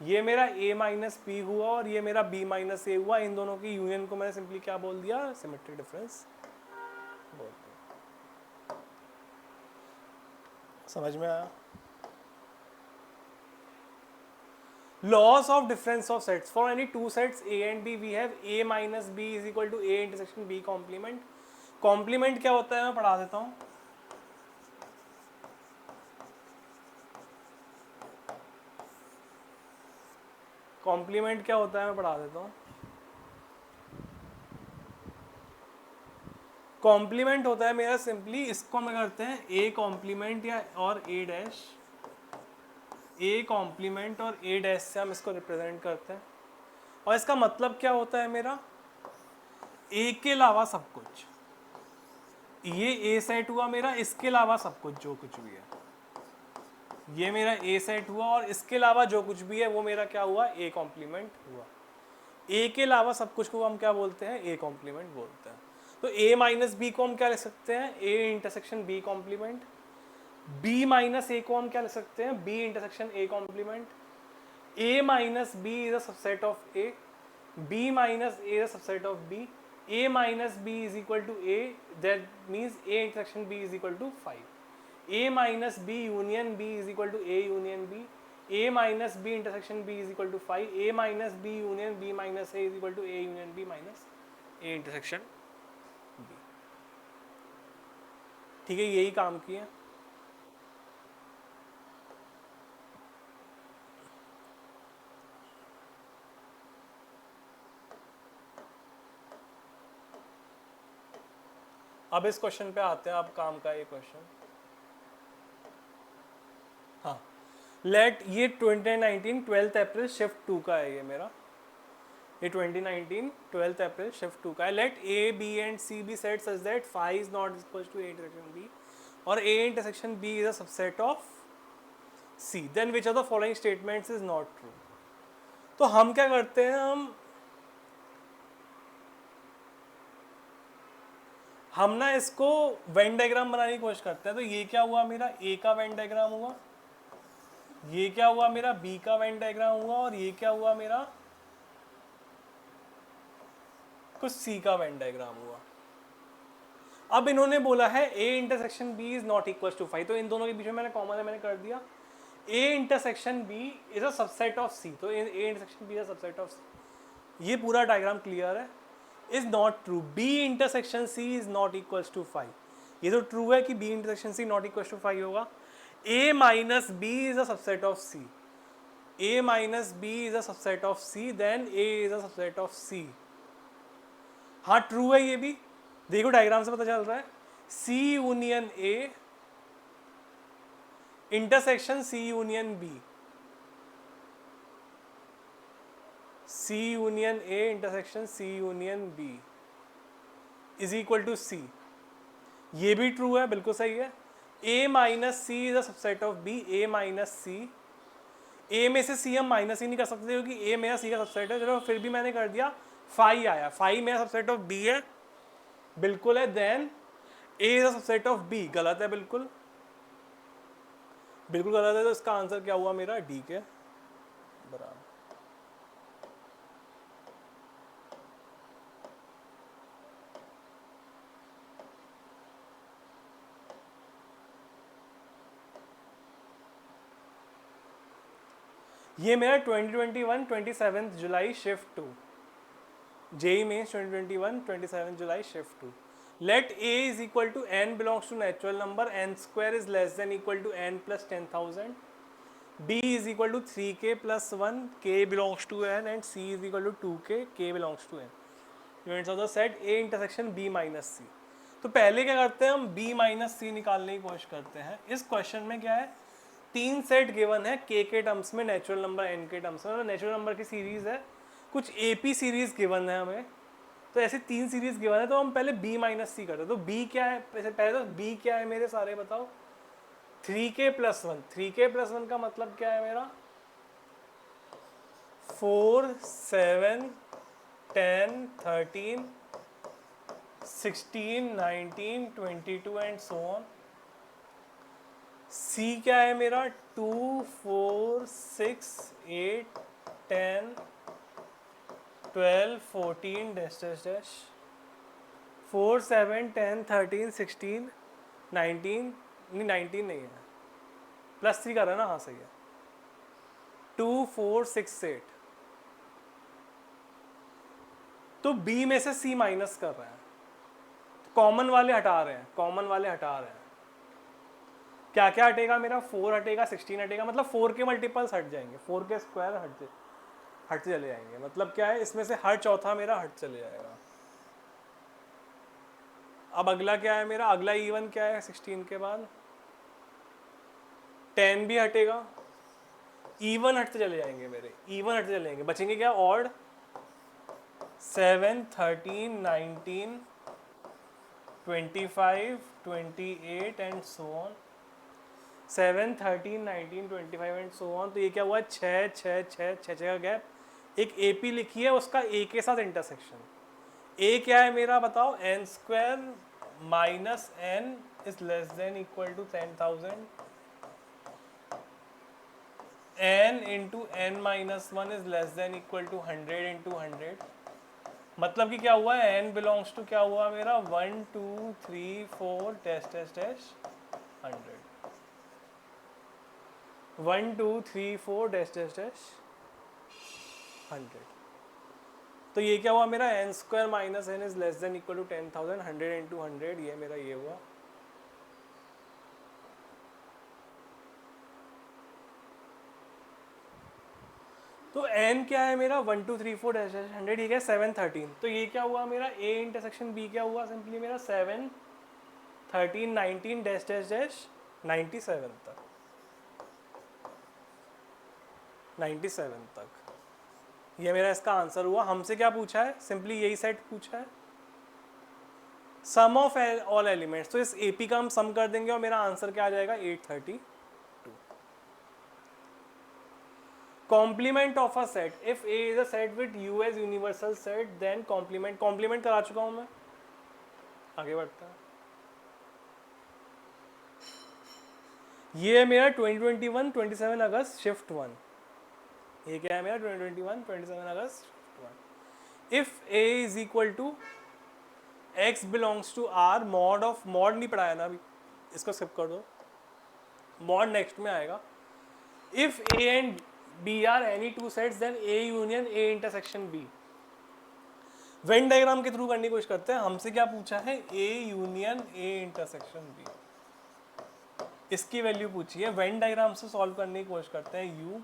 Speaker 1: ये मेरा A माइनस बी हुआ और ये मेरा B माइनस ए हुआ, इन दोनों की यूनियन को मैंने सिंपली क्या बोल दिया, सिमेट्रिक डिफरेंस बोल दिया। समझ में आया। Laws of difference of sets. For any two sets A and B, we have A minus B is equal to A intersection B complement. Complement क्या होता है मैं पढ़ा देता हूँ। Complement क्या होता है मैं पढ़ा देता हूँ। कॉम्प्लीमेंट होता है मेरा सिंपली, इसको हम करते हैं ए कॉम्प्लीमेंट या और ए डैश, ए कॉम्प्लीमेंट और ए डैश से हम इसको रिप्रेजेंट करते हैं। और इसका मतलब क्या होता है मेरा, ए के अलावा सब कुछ, ये ए सेट हुआ मेरा, इसके अलावा सब कुछ जो कुछ भी है, ये मेरा ए सेट हुआ और इसके अलावा जो कुछ भी है वो मेरा क्या हुआ, ए कॉम्प्लीमेंट हुआ। ए के अलावा सब कुछ को हम क्या बोलते हैं, ए कॉम्प्लीमेंट बोलते हैं। तो ए माइनस बी को हम क्या लिख सकते हैं, A intersection B complement. B minus A को हम क्या लिख सकते हैं, B intersection A complement. A minus B is a subset of A, B minus A is a subset of B, a minus b is equal to a, that means a intersection b is equal to 5. a minus b union b is equal to a union b, a minus b intersection b is equal to 5, a minus b union b minus a is equal to a union b minus a intersection b। ठीक है, यही काम किया। अब इस question पे आते हैं, अब काम का ये क्वेश्चन। हाँ, लेट ये 2019 12 अप्रैल शिफ्ट 2 का है, ये मेरा ये 2019 12 अप्रैल शिफ्ट 2 का है। Let A B and C be set such that phi is not equal to A intersection B और A intersection B is a subset of C, then which of the following statements is not true. तो हम क्या करते हैं, हम ना इसको Venn diagram बनाने की कोशिश करते हैं। तो ये क्या हुआ मेरा, ए का वेन डायग्राम हुआ, ये क्या हुआ मेरा, बी का वेन डायग्राम हुआ, और ये क्या हुआ मेरा, कुछ सी का वेन डायग्राम हुआ। अब इन्होंने बोला है A intersection B is not equal to 5, तो इन दोनों के बीच में मैंने कॉमन है, मैंने कर दिया A intersection B is a subset of C, तो A intersection B is a subset of C. ये पूरा डायग्राम क्लियर है। Is not true, B intersection C is not equal to 5, ये तो ट्रू है कि B intersection C not equal to 5 होगा। A minus B is a subset of C, A minus B is a subset of C, then A is a subset of सी। हाँ true है ये भी, देखो डायग्राम से पता चल रहा है। C union A intersection C union B, C union A intersection C union B is equal to C, ये भी ट्रू है, बिल्कुल सही है। A minus C is a subset of B, A minus C, A में से सी हम minus ही नहीं कर सकते क्योंकि ए मेरा सी का सबसेट है, चलो फिर भी मैंने कर दिया। फाई आया, फाई मेरा सबसेट ऑफ बी है, बिल्कुल है। Then A is a subset of B, गलत है, बिल्कुल बिल्कुल गलत है। तो इसका आंसर क्या हुआ मेरा, डी के बराबर। ये मेरा 2021 27 जुलाई शिफ्ट 2, जेई में 2021 27 जुलाई shift 2। Let A is equal to n belongs to natural number, n square is less than equal to n plus 10,000, B is equal to 3k plus 1, k belongs to N, and C is equal to 2k, k belongs to N. Units of the set A intersection B minus C. तो पहले क्या करते हैं, हम B minus सी निकालने की कोशिश करते हैं। इस क्वेश्चन में क्या है, 3 सेट गिवन है के टर्म्स में, नेचुरल नंबर एन के टर्म्स में, नेचुरल नंबर की सीरीज है, कुछ एपी सीरीज गिवन है हमें। तो ऐसे 3 सीरीज गिवन है, तो हम पहले बी माइनस सी करते हैं। तो बी क्या है, पहले तो बी क्या है मेरे सारे बताओ, 3k प्लस 1, 3k प्लस 1 का मतलब क्या है मेरा, 4 7 10 13 16 19 22 एंड सो ऑन। सी क्या है मेरा, 2 4 6 8 10 12 14 डैश डैश डैश, 4 7 10 13 16 19, नहीं 19 नहीं है, प्लस 3 कर रहा है ना, हाँ सही है, 2 4 6 8। तो बी में से सी माइनस कर रहे हैं, कॉमन वाले हटा रहे हैं, कॉमन वाले हटा रहे हैं। क्या क्या हटेगा मेरा, 4 हटेगा, 16 हटेगा, मतलब 4 के मल्टीपल्स हट जाएंगे, 4 के स्क्वायर हट चले जाएंगे। मतलब क्या है, इसमें से हर चौथा मेरा हट चले जाएगा। अब अगला क्या है मेरा, अगला इवन क्या है 16 के बाद, 10 भी हटेगा, इवन हटते चले जाएंगे मेरे, इवन हटते चले जाएंगे, बचेंगे क्या odd, 7, 13, 19, 25, 28 and so on, 7, 13, 19, 25 and so on. तो ये क्या हुआ, 6 6 6 6 का गैप, एक ए पी लिखी है, उसका ए के साथ इंटरसेक्शन, ए क्या है मेरा बताओ, n square minus n is less than equal to 10,000, n into n minus one is less than equal to 100 into 100, मतलब कि क्या हुआ है, n बिलोंग्स टू क्या हुआ मेरा 1 2 3 4 dash dash dash 100, 1 2 3 4 dash dash dash 100। तो ये क्या हुआ मेरा, n square minus n is less than equal to 10,000, 100 into 100, ये मेरा ये हुआ। तो n क्या है मेरा 1 2 3 4 डैश डैश 100, ठीक है 7 13, तो ये क्या हुआ मेरा a इंटरसेक्शन b क्या हुआ, सिंपली मेरा 7 13 19 डैश डैश डैश 97 तक, 97 तक, ये मेरा इसका आंसर हुआ। हमसे क्या पूछा है, सिंपली यही सेट पूछा है, सम ऑफ ऑल एलिमेंट्स, तो इस AP का हम सम कर देंगे और मेरा आंसर क्या आ जाएगा 832। Complement of a set, if A is a set with U as universal set then complement, complement करा चुका हूं मैं, आगे बढ़ता है। ये है मेरा 2021 27 अगस्त शिफ्ट 1, ये क्या है मेरा 2021 27 अगस्त shift 1। If A is equal to x belongs to R, mod of, mod नहीं पढ़ाया ना अभी, इसको स्किप कर दो, मॉड नेक्स्ट में आएगा। If A and B are any two sets then A union A intersection B, Venn diagram के थ्रू करने की कोशिश करते हैं। हमसे क्या पूछा है, A union A intersection B, इसकी वैल्यू पूछी है, वेन डायग्राम से सॉल्व करने की कोशिश करते हैं। U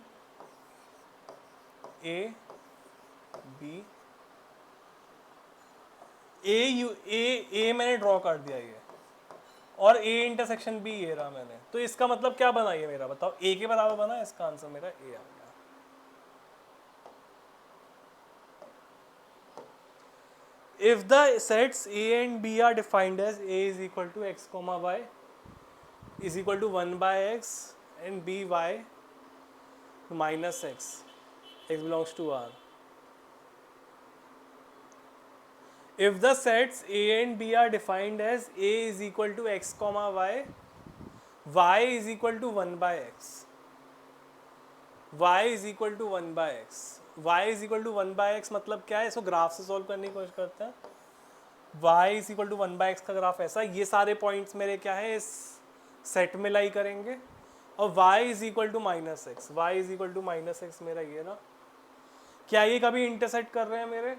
Speaker 1: A B, A मैंने ड्रॉ कर दिया ये, और A इंटरसेक्शन B ये रहा मैंने, तो इसका मतलब क्या बना ये मेरा, बताओ A के बराबर बना, इसका आंसर मेरा A आ गया। If the sets A and B are defined as A is equal to x comma y is equal to 1 by x and B y minus x, x belongs to R. If the sets A and B are defined as A is equal to x comma y, y is equal to 1 by x, y is equal to 1 by x, y is equal to 1 by x मतलब क्या है, इसको graph से solve करने की कोशिश करते हैं। y is equal to 1 by x का ग्राफ ऐसा, ये सारे पॉइंट्स मेरे क्या है इस सेट में लाई करेंगे, और y is equal to minus x, y is equal to minus x मेरा ये ना, क्या ये कभी इंटरसेक्ट कर रहे हैं मेरे,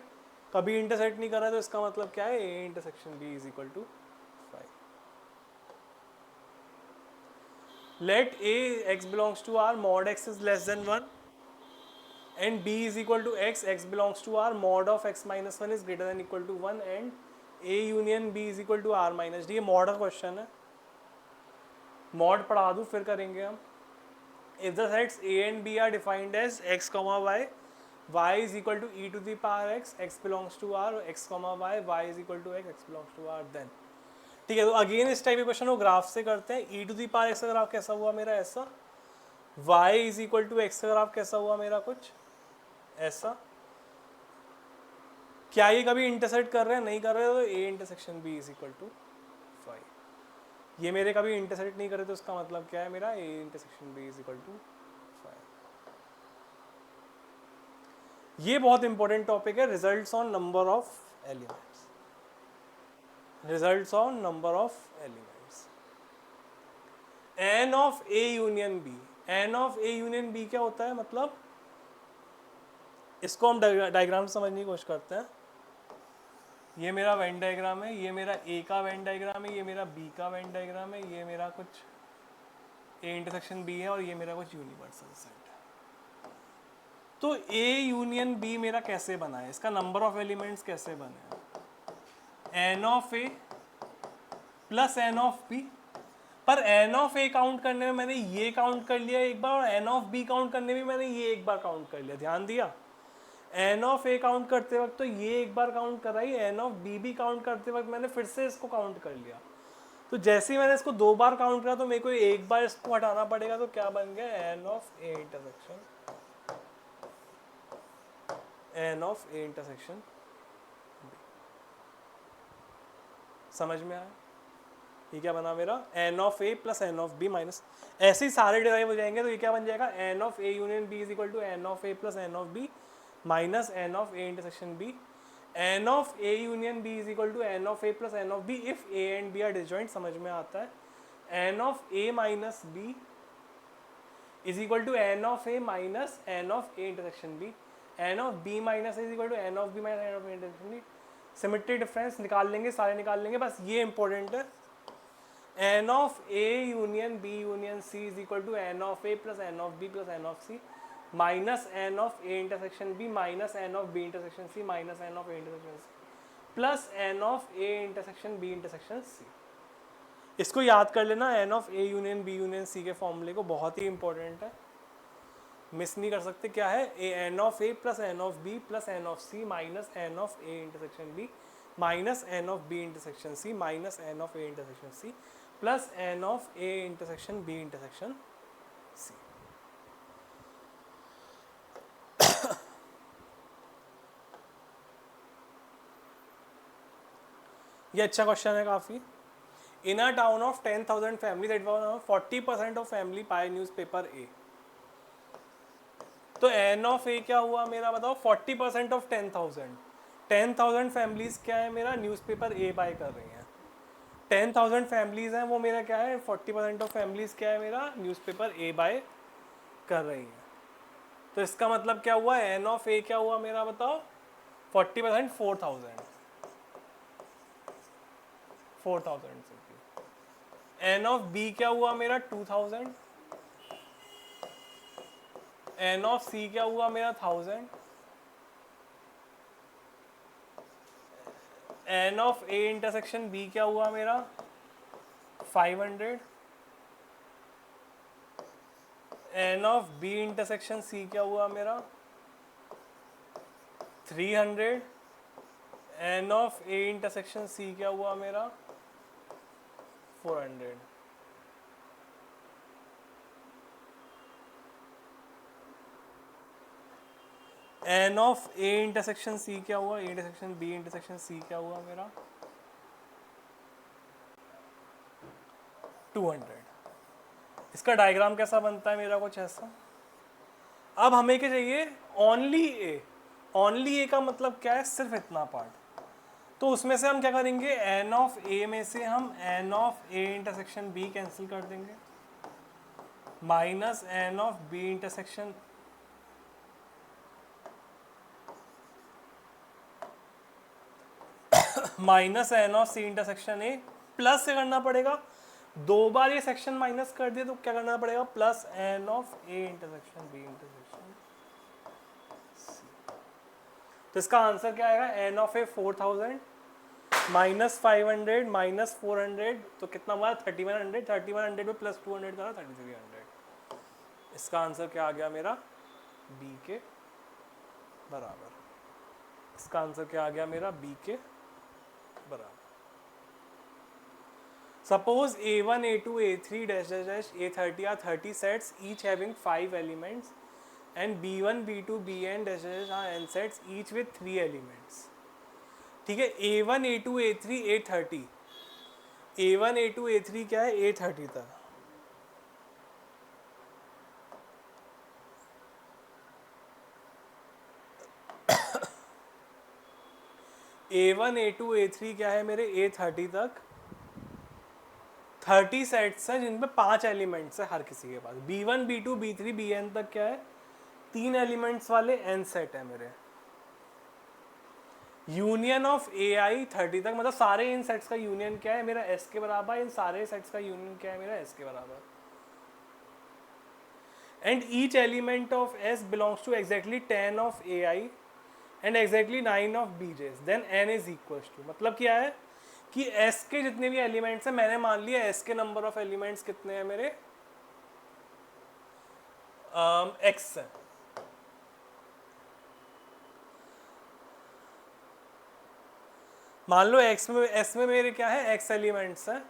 Speaker 1: कभी इंटरसेक्ट नहीं कर रहा है, तो इसका मतलब क्या है a intersection b is equal to 5। Let a x belongs to r mod x is less than 1 and b is equal to x, x belongs to r mod of x minus 1 is greater than equal to 1 and A union B is equal to R minus D. ये mod का question है, mod पढ़ा दूँ फिर करेंगे हम। If the sets A and B are defined as x comma y, y is equal to e to the power x, x belongs to R, x comma y, y is equal to x, x belongs to R, then ठीक है। तो again इस type के question को graph से करते हैं। e to the power x का ग्राफ कैसा हुआ मेरा, ऐसा, y is equal to x का ग्राफ कैसा हुआ मेरा, कुछ ऐसा। क्या ये कभी इंटरसेक्ट कर रहे हैं, नहीं कर रहे, तो A intersection B is equal to 5। ये मेरे कभी इंटरसेक्ट नहीं करे, तो इसका मतलब क्या है मेरा, A intersection B is equal to 5। ये बहुत इंपॉर्टेंट टॉपिक है, results on number of elements, results on number of elements. N of A union B, N of A union B क्या होता है, मतलब इसको हम डायग्राम समझने की कोशिश करते हैं। ये मेरा वेन डायग्राम है, ये मेरा A का वेन डायग्राम है, ये मेरा B का वेन डायग्राम है, ये मेरा कुछ A इंटरसेक्शन B है, और ये मेरा कुछ यूनिवर्सल सेट है। तो A यूनियन B मेरा कैसे बना है, इसका नंबर ऑफ एलिमेंट्स कैसे बने हैं, N of A plus n of B, पर एन ऑफ ए काउंट करने में मैंने ये काउंट कर लिया एक बार, और एन ऑफ बी काउंट करने में मैंने ये एक बार काउंट कर लिया, ध्यान दिया। एन ऑफ ए काउंट करते वक्त तो ये एक बार काउंट कराई, एन ऑफ बी भी काउंट करते वक्त मैंने फिर से इसको काउंट कर लिया। तो जैसे ही मैंने इसको दो बार काउंट करा तो मेरे को एक बार इसको हटाना पड़ेगा, तो क्या बन गया, n of A intersection, n of A intersection. समझ में आया? ये क्या बना मेरा, n of A plus n of B minus, ऐसे ही सारे डिराइव हो जाएंगे, तो ये क्या बन जाएगा, n of A union B is equal to n of A plus n of B minus n of A intersection B. N of A union B is equal to n of A plus n of B if A and B are disjoint, समझ में आता है। N of A minus B is equal to n of A minus n of A intersection B, n of B minus is equal to n of B minus n of A intersection B. Symmetry difference निकाल लेंगे, सारे निकाल लेंगे, बस ये important है। N of A union B union C is equal to n of A plus n of B plus n of C minus n of A intersection B minus n of B intersection C minus n of A intersection C plus n of A intersection B intersection सी। इसको याद कर लेना, n of A union B union C के फॉर्मूले को, बहुत ही important है, miss नहीं कर सकते। क्या है, A n of A plus n of B plus n of C minus n of A intersection B minus n of B intersection C minus n of A intersection C plus n of A intersection B intersection C. ये अच्छा question है काफ़ी। In a town of 10,000 families at 40% of family buy newspaper A. तो n of ए क्या हुआ मेरा, बताओ, 40% of 10,000, 10,000 families क्या है मेरा, न्यूज़पेपर ए बाय कर रही हैं। 10,000 फैमिलीज हैं, वो मेरा क्या है, 40% ऑफ फैमिलीज क्या है मेरा, न्यूज़पेपर ए बाय कर रही हैं। तो इसका मतलब क्या हुआ, एन ऑफ ए क्या हुआ मेरा, बताओ, 40% 4,000 से। एन ऑफ बी क्या हुआ मेरा, 2,000। एन ऑफ सी क्या हुआ मेरा, 1,000। N of A intersection B क्या हुआ मेरा, 500। N of B intersection C क्या हुआ मेरा, 300। N of A intersection C क्या हुआ मेरा, 400। N of A intersection C क्या हुआ, A intersection B intersection C क्या हुआ मेरा, 200। इसका डायग्राम कैसा बनता है मेरा, कुछ ऐसा। अब हमें क्या चाहिए, ओनली ए। ओनली ए का मतलब क्या है, सिर्फ इतना पार्ट। तो उसमें से हम क्या करेंगे, एन ऑफ ए में से हम n of A intersection B cancel कर देंगे minus n of B intersection minus n of C intersection A, plus से करना पड़ेगा, दो बार ये सेक्शन माइनस कर दिया तो क्या करना पड़ेगा, plus n of A intersection B intersection C. तो इसका आंसर क्या आएगा, n of A 4,000 minus 500 minus 400, तो कितना हुआ, 3100। 3100 में प्लस 200 करा, 3300। इसका आंसर क्या आ गया मेरा, बी के बराबर। इसका आंसर क्या आ गया मेरा, बी के बराबर। Suppose A1, A2, A3, dash dash dash, A30 are 30 sets, each having 5 elements, and B1, B2, Bn dash dash dash are n sets, each with 3 elements. ठीक है, A1, A2, A3, A30, A1, A2, A3 क्या है, A30 तक। A1, A2, A3 क्या है मेरे, A30 तक 30 sets हैं जिनमें 5 एलिमेंट्स है हर किसी के पास। B1, B2, B3, Bn तक क्या है, 3 एलिमेंट्स वाले n सेट है मेरे। यूनियन ऑफ AI 30 तक, मतलब सारे इन सेट्स का यूनियन क्या है मेरा, S के बराबर। इन सारे सेट्स का यूनियन क्या है मेरा, S के बराबर। And each element of S belongs to exactly 10 of AI and exactly 9 of BJs, then n is equal to, मतलब क्या है कि S के जितने भी एलिमेंट्स हैं, मैंने मान लिया S के नंबर ऑफ एलिमेंट्स कितने हैं मेरे, X है। मान लो S में मेरे क्या है, X एलिमेंट्स हैं,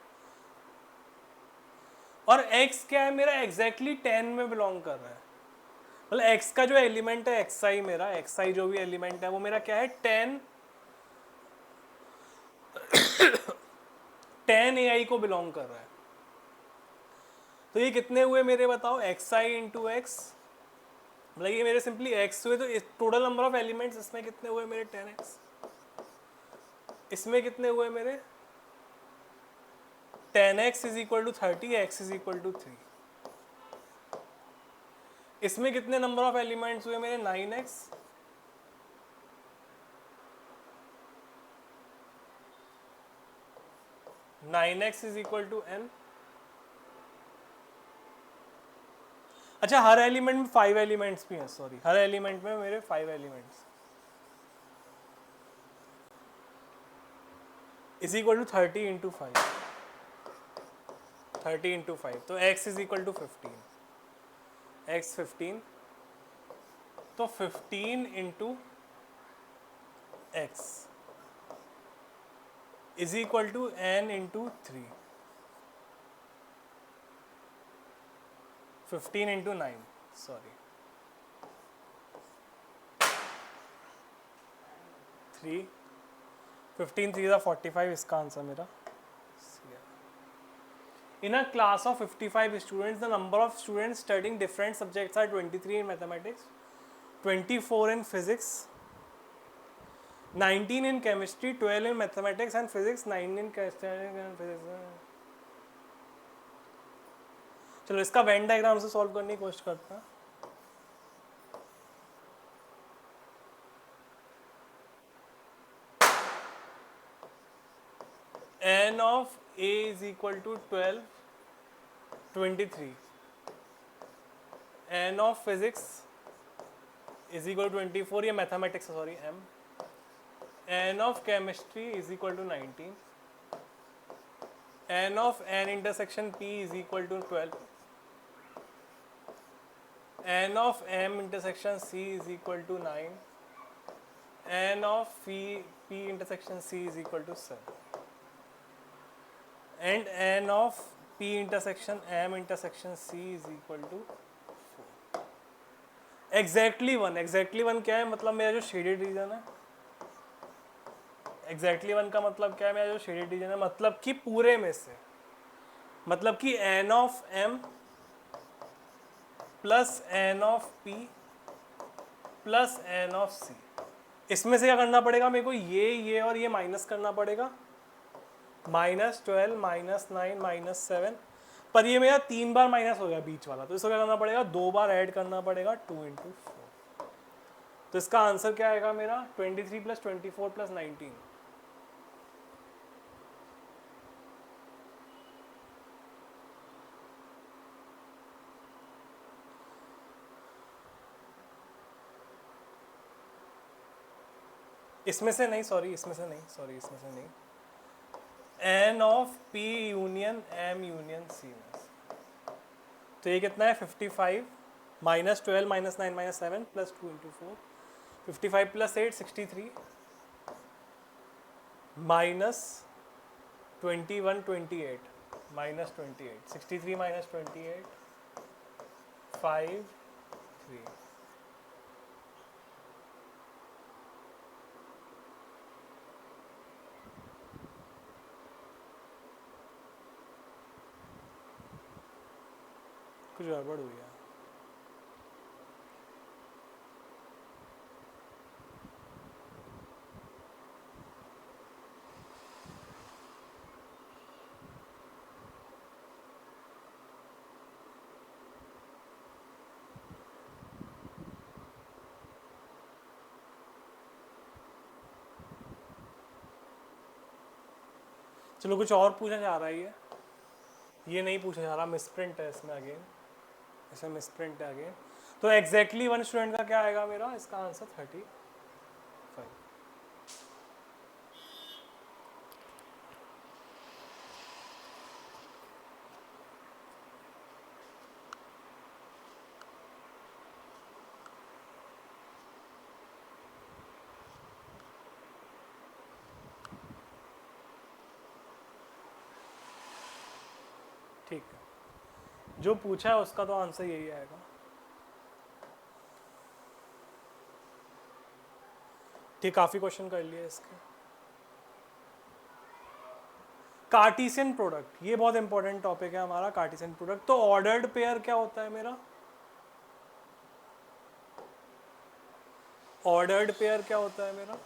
Speaker 1: और X क्या है मेरा, एग्जैक्टली 10 में बिलोंग कर रहा है। मतलब X का जो एलिमेंट है XI, मेरा XI जो भी एलिमेंट है वो मेरा क्या है, 10 AI को बिलोंग कर रहा है। तो ये कितने हुए मेरे बताओ, XI इंटू एक्स, मतलब ये मेरे सिंपली X हुए, तो टोटल नंबर ऑफ एलिमेंट्स इसमें कितने हुए मेरे, 10X। इसमें कितने हुए मेरे, 10X is equal to 30, X is equal to 3। इसमें कितने नंबर ऑफ एलिमेंट्स हुए मेरे, 9X। Nine x is equal to n। अच्छा, हर एलिमेंट में 5 एलिमेंट्स भी हैं, सॉरी, हर एलिमेंट में मेरे 5 elements is equal to 30 into 5, 30 into 5, तो x is equal to 15, x 15, तो 15 into x is equal to n into 3, 15 into 9, sorry 3, 15 3 45, इसका answer मेरा। In a class of 55 students, the number of students studying different subjects are 23 in mathematics, 24 in physics, 19 in chemistry, 12 in mathematics and physics, 9 in chemistry and physics. चलो इसका Venn diagram से solve करने की कोशिश करते हैं। n of a is equal to 12, 23. n of physics is equal to 24, ये mathematics है, sorry, m. n of chemistry is equal to 19. n of n intersection p is equal to 12. n of m intersection c is equal to 9. n of p intersection c is equal to 7. And n of p intersection m intersection c is equal to 4. Exactly 1, exactly 1 क्या है, मतलब मेरा जो shaded region है, exactly 1 का मतलब क्या है, मेरा जो शेडेड रीजन है, मतलब कि पूरे में से, मतलब कि n of m plus n of p plus n of c, इसमें से क्या करना पड़ेगा मेरे को, ये और ये माइनस करना पड़ेगा, -12 -9 -7, पर ये मेरा 3 बार माइनस हो गया बीच वाला, तो इसको क्या करना पड़ेगा, 2 बार ऐड करना पड़ेगा, 2 इंटू 4। तो इसका आंसर क्या आएगा मेरा, 23 प्लस 24 प्लस 19। इसमें से नहीं, सॉरी इसमें से नहीं, सॉरी इसमें से नहीं, n of p union m union c में। तो ये कितना है, 55 -12 -9 -7 plus 2 into 4, 55 plus 8 63, minus 21 28, minus 28, 63 minus 28, 5 3। कुछ गड़बड़ हुई है। चलो कुछ और पूछा जा रहा है, ये नहीं पूछा जा रहा, मिसप्रिंट है इसमें अगेन, इसमें मिसप्रिंट है अगेन। तो एग्जैक्टली 1 स्टूडेंट का क्या आएगा मेरा, इसका आंसर 35। ठीक है, जो पूछा है उसका तो आंसर यही आएगा। ठीक, काफी क्वेश्चन कर लिए इसके। कार्टेशियन प्रोडक्ट, ये बहुत इंपॉर्टेंट टॉपिक है हमारा, कार्टेशियन प्रोडक्ट। तो ऑर्डर्ड पेयर क्या होता है मेरा? ऑर्डर्ड पेयर क्या होता है मेरा?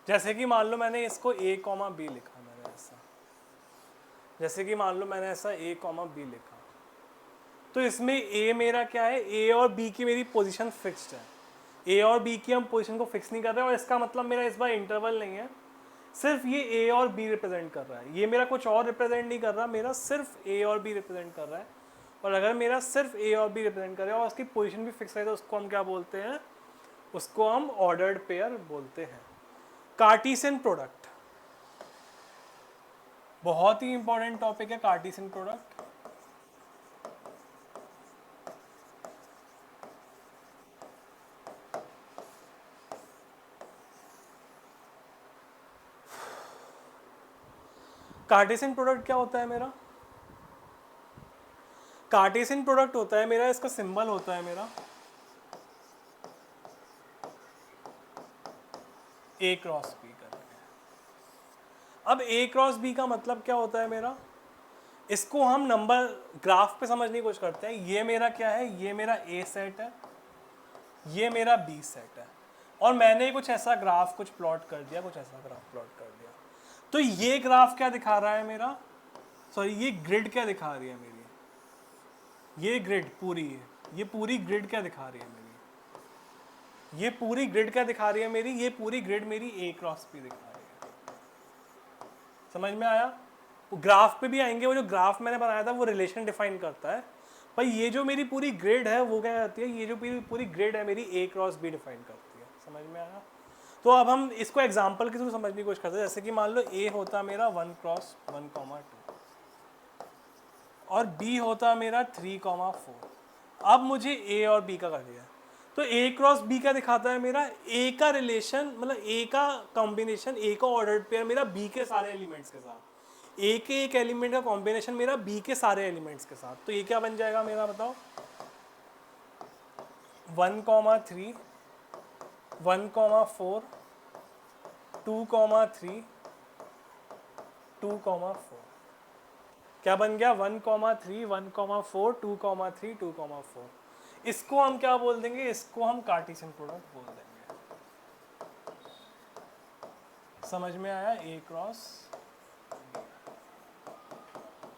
Speaker 1: जैसे कि मान लो मैंने इसको a कॉमा बी लिखा, मैंने ऐसा, जैसे कि मान लो मैंने ऐसा a कॉमा बी लिखा, तो इसमें a मेरा क्या है? a और b की मेरी पोजीशन फिक्स्ड है। a और b की हम पोजीशन को फिक्स नहीं कर रहे, और इसका मतलब मेरा इस बार इंटरवल नहीं है, सिर्फ ये a और b रिप्रेजेंट कर रहा है। ये मेरा कुछ और रिप्रेजेंट नहीं कर रहा, मेरा सिर्फ a और b रिप्रेजेंट कर रहा है। और अगर मेरा सिर्फ a और b रिप्रेजेंट कर रहा है और उसकी पोजीशन भी फिक्स है, तो उसको हम क्या बोलते हैं? उसको हम ऑर्डर्ड पेयर बोलते हैं। कार्टेशियन प्रोडक्ट बहुत ही इंपॉर्टेंट टॉपिक है, कार्टेशियन प्रोडक्ट। कार्टेशियन प्रोडक्ट क्या होता है मेरा? कार्टेशियन प्रोडक्ट होता है मेरा, इसका सिंबल होता है मेरा a क्रॉस b करके। अब a क्रॉस b का मतलब क्या होता है मेरा? इसको हम नंबर ग्राफ पे समझने की कोशिश करते हैं। ये मेरा क्या है? ये मेरा a सेट है, ये मेरा b सेट है, और मैंने कुछ ऐसा ग्राफ कुछ प्लॉट कर दिया, कुछ ऐसा ग्राफ प्लॉट कर दिया। तो ये ग्राफ क्या दिखा रहा है मेरा? सॉरी, ये ग्रिड क्या दिखा रही है मेरी? ये ग्रिड पूरी है, ये पूरी ग्रिड क्या दिखा रही है मेरी? ये पूरी ग्रिड क्या दिखा रही है मेरी? ये पूरी ग्रिड मेरी a क्रॉस b दिखा रही है। समझ में आया? वो ग्राफ पे भी आएंगे, वो जो ग्राफ मैंने बनाया था वो रिलेशन डिफाइन करता है, पर ये जो मेरी पूरी ग्रिड है वो क्या करती है? ये जो पूरी ग्रिड है मेरी a क्रॉस b डिफाइन करती है। समझ में आया? तो अब हम इसको एग्जाम्पल के थ्रू समझने की कोशिश करते हैं। जैसे कि मान लो a होता मेरा 1 क्रॉस 1 कॉमा 2 और b होता मेरा 3 कॉमा 4। अब मुझे a और b का कर दिया, तो a क्रॉस b क्या दिखाता है मेरा? a का रिलेशन, मतलब a का कॉम्बिनेशन, a का ऑर्डर्ड पेयर मेरा b के सारे एलिमेंट्स के साथ, a के एक एलिमेंट का कॉम्बिनेशन मेरा b के सारे एलिमेंट्स के साथ। तो ये क्या बन जाएगा मेरा, बताओ? 1 कॉमा 3 1 कॉमा 4 2 कॉमा 3 2 कॉमा 4। क्या बन गया? 1 कॉमा 3 1 कॉमा 4 2 कॉमा 3 2 कॉमा 4। इसको हम क्या बोल देंगे? इसको हम कार्टेशियन प्रोडक्ट बोल देंगे। समझ में आया? a क्रॉस,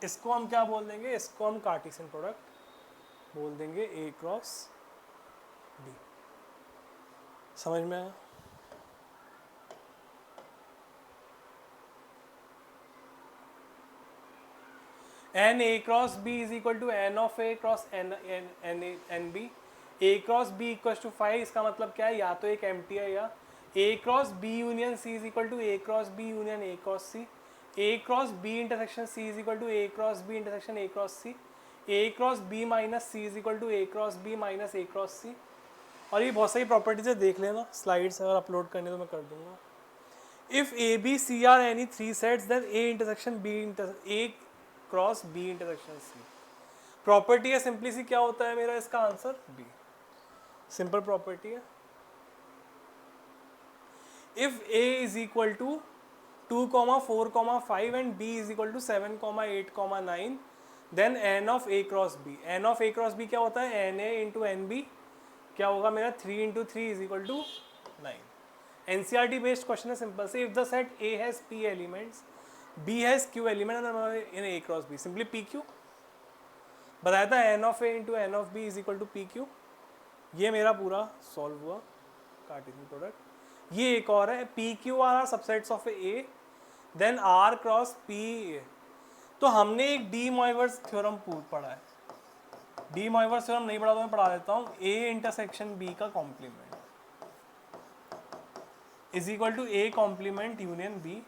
Speaker 1: इसको हम क्या बोल देंगे? इसको हम कार्टेशियन प्रोडक्ट बोल देंगे, a क्रॉस b। समझ में आया? N A cross B is equal to n of A cross n B. A cross B equal to 5, इसका मतलब क्या है? या तो एक एम्प्टी है, या A cross B union C is equal to A cross B union A cross C. A cross B intersection C is equal to A cross B intersection A cross C. A cross B minus C is equal to A cross B minus A cross C. और ये बहुत सारी properties है, देख लेना, slides अगर upload करने तो मैं कर दूंगा। If A B C are any 3 sets then A intersection B A cross B intersection C. Property है सिंपली सी, क्या होता है मेरा इसका आंसर? बी। सिंपल प्रॉपर्टी है। If A is equal to 2 4 5 and B is equal to 7 8 9 then n of A cross B. N of A cross B क्या होता है? N A into n B क्या होगा मेरा? 3 into 3 is equal to 9। NCERT based question है, simple से। If the set A has P elements, B has Q element in A cross B, simply P Q बताया था। N of A into n of B is equal to P Q. ये मेरा पूरा solve हुआ Cartesian product. ये एक और है, P Q are R subsets of A then R cross P. तो हमने एक डी मॉइवर्स थ्योरम पढ़ा है। डी मॉइवर्स थ्योरम नहीं पढ़ा तो मैं पढ़ा देता हूँ। ए इंटरसेक्शन बी का complement is equal to A complement union B.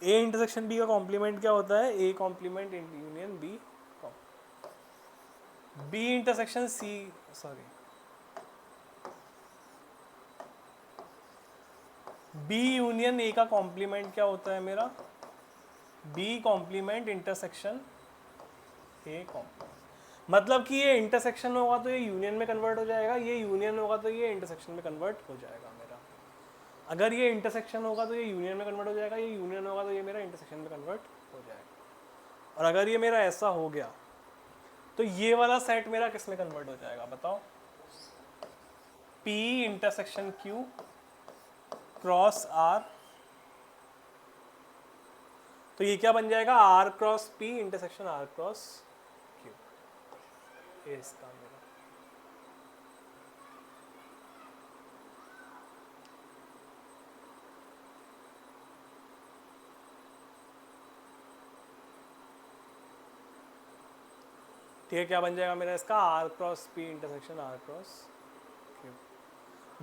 Speaker 1: A intersection B का कॉम्प्लीमेंट क्या होता है? A complement union B. B intersection C, sorry, B union A का कॉम्प्लीमेंट क्या होता है मेरा, B complement intersection A complement. मतलब कि ये इंटरसेक्शन में होगा तो ये यूनियन में कन्वर्ट हो जाएगा, ये यूनियन में होगा तो ये इंटरसेक्शन में कन्वर्ट हो जाएगा मेरा। अगर ये इंटरसेक्शन होगा तो ये यूनियन में कन्वर्ट हो जाएगा, ये यूनियन होगा तो ये मेरा इंटरसेक्शन में कन्वर्ट हो जाएगा। और अगर ये मेरा ऐसा हो गया तो ये वाला सेट मेरा किस में कन्वर्ट हो जाएगा बताओ, P intersection Q cross R। तो ये क्या बन जाएगा, R cross P intersection R cross Q। ये इसका मेरा ठीक है, क्या बन जाएगा मेरा इसका, R cross P intersection R cross Q।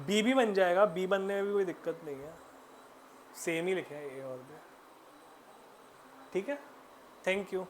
Speaker 1: B भी बन जाएगा, B बनने में भी कोई दिक्कत नहीं है, सेम ही लिखे हैं A और B। ठीक है, थैंक यू।